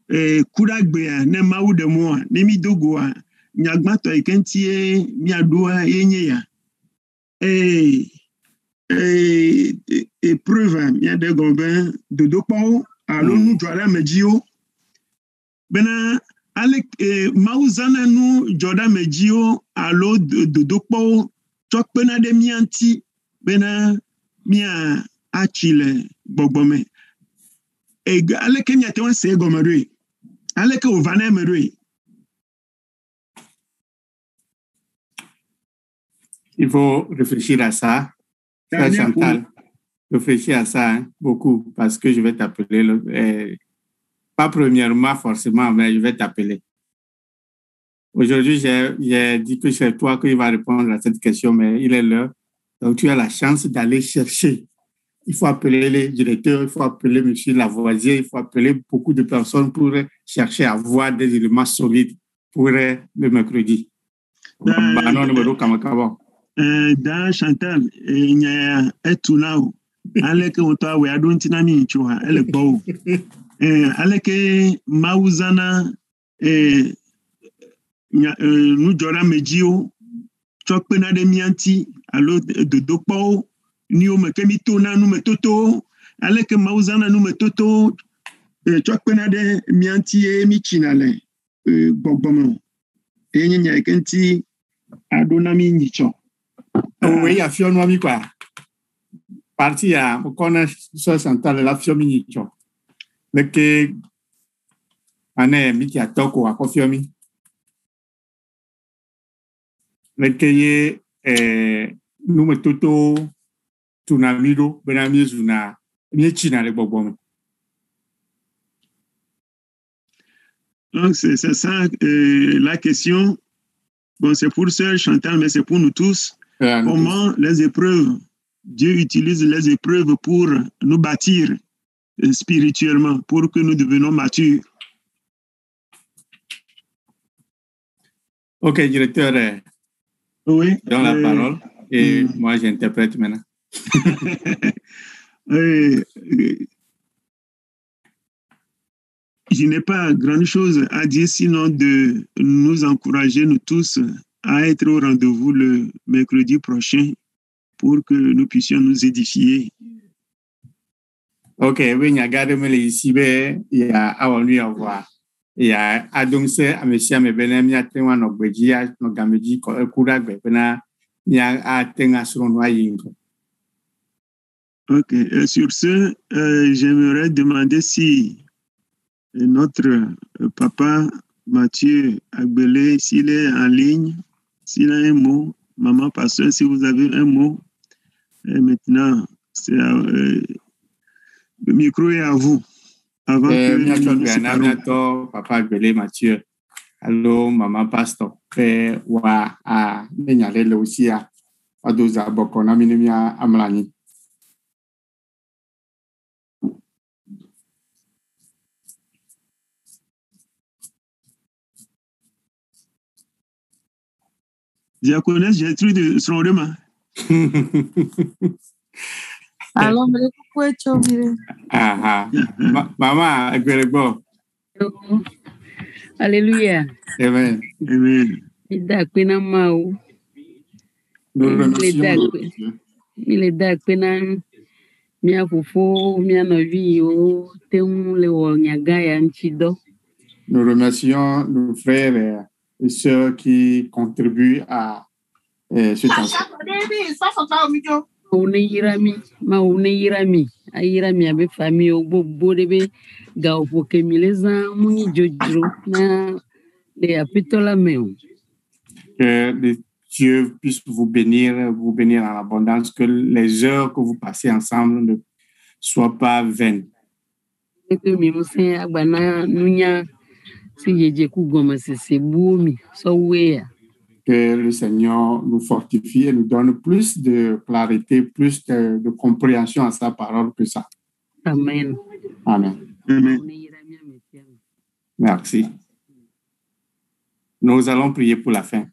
Kuragbea, ne maou de moi, ne mi dogoa, ni agmato et kentie, mi adoa, yenyea. Épreuve, il y a des gobins de dopao, alors nous doit medio. Bena, avec Mauzana nous, Jordan medio, alors de dopao, choc pena de mianti, bena, mia achile, bobome. Et avec Kenya, tu vois, c'est gomerui. Avec au vanemerui. Il faut réfléchir à ça. Frère Chantal, réfléchis à ça beaucoup parce que je vais t'appeler Pas premièrement forcément, mais je vais t'appeler. Aujourd'hui, j'ai dit que c'est toi qui vas répondre à cette question, mais il est l'heure. Donc, tu as la chance d'aller chercher. Il faut appeler les directeurs, il faut appeler monsieur Lavoisier, il faut appeler beaucoup de personnes pour chercher à avoir des éléments solides pour le mercredi. Da Chantal, il y a tout là. Avec on t'a ouais adontina mi choha, elle beau. Avec Mauzana nous jora mejio, chok pena de mianti, allo de dopo, ni o me kemito na nous me toto, avec Mauzana nous me toto, chok pena de mianti e mi chinale, bogbomo. Et n'y a qu'un adonami nicho. Oui, il y a Fionno mi quoi. Parti à Mokona Chantal la Fiomi nicho. Le que ane mi a toko a Fiomi. Le que nous me toto tunamiro benami zuna mi china le bogbomo. Donc, c'est ça la question. Bon, c'est pour Sœur Chantal, mais c'est pour nous tous. Comment les épreuves, Dieu utilise les épreuves pour nous bâtir spirituellement, pour que nous devenions matures. Ok, directeur. Oui. Donne la parole et moi j'interprète maintenant. Je n'ai pas grand-chose à dire sinon de nous encourager, nous tous, à être au rendez-vous le mercredi prochain pour que nous puissions nous édifier. Ok, oui, il y a gardé ici, il y a avant lui à voir. Il y a adonné à monsieur Mebenem, il y a témoin de Bédia, de Gamédi, Kourag, il y a atteint sur noyingo. Ok, sur ce, j'aimerais demander si notre papa Mathieu Agbelé, s'il est en ligne, s'il a un mot, maman pasteur, si vous avez un mot, et maintenant, c'est le micro est à vous. Avant que papa Agbelé Mathieu, allô, maman pasteur, père, wa, a, menyale aussi à Adoza Bokona, minemia Amlani. Diaconesse Gertrude Srondema. Alors, mais pourquoi tu as oublié? Maman, Agbelebo. Alléluia. Amen. Amen. Ida kwena mau. Il kwena mia fofo, mia novi o teun le wo nyaga ya nchido. Nous remercions nos frères et ceux qui contribuent à cet enseignement. Ayirami abe famille o gbogbo debe ga ofo kemileza muni jojro na le apitola meo. Que Dieu puisse vous bénir en abondance, que les heures que vous passez ensemble ne soient pas vaines. Que mi muse agbana nunya si yeje ku goma se buomi so wea. Que le Seigneur nous fortifie et nous donne plus de clarité, plus de compréhension à sa parole que ça. Amen. Amen. Amen. Merci. Nous allons prier pour la fin.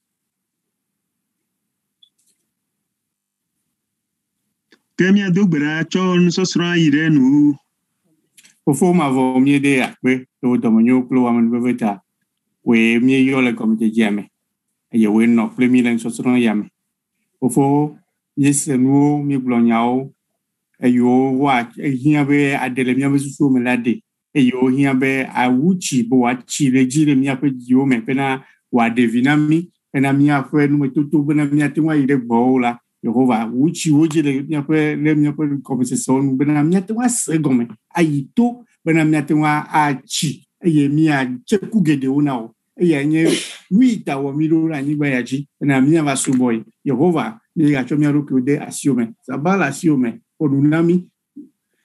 Kemia dogbera chon sosra irenu. Fofo ma vo mi de akpe to domonyo klo wa man beveta. We mi yo le komite jame. Ye we no plemi len sosra yame. Fofo yes no mi glonyao. Eyo wa ehia be adele mi abesusu me lade. Eyo hia be awuchi bo wa chi le jire mi ape dio me pena wa devinami pena mi afe no me tutu bena mi atenwa ire bola. Yehova wuchi woje le mi ape comme c'est son bena mi atenwa segome ayito bena mi atenwa achi eye mi a cheku gede ona o eye nye wita wo mi ro ani gba yaji bena mi ava suboy Yehova ni ga chomi ro kode asiome sabala asiome onunami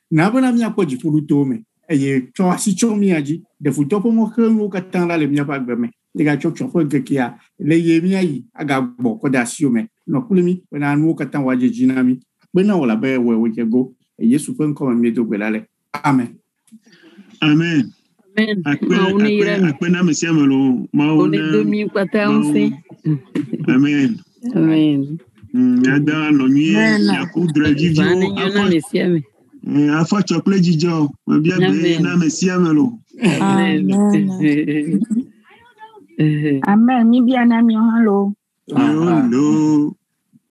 na bena mi apoji furu to me et tu as si tu m'y as dit de foutre pour moi que nous qu'attend là les miens pas de les gars tu faut que qui a les yémiaï à gabo kodasio mais non pour les mi on a nous qu'attend wa jinami ben on la be we go et Yesu peut comme mieux de belale amen amen akpena mesia melo mauna amen amen ada no nyi ya kudre jiji afa chocolate jijo bia be na mesia melo amen mi bia na mi halo hello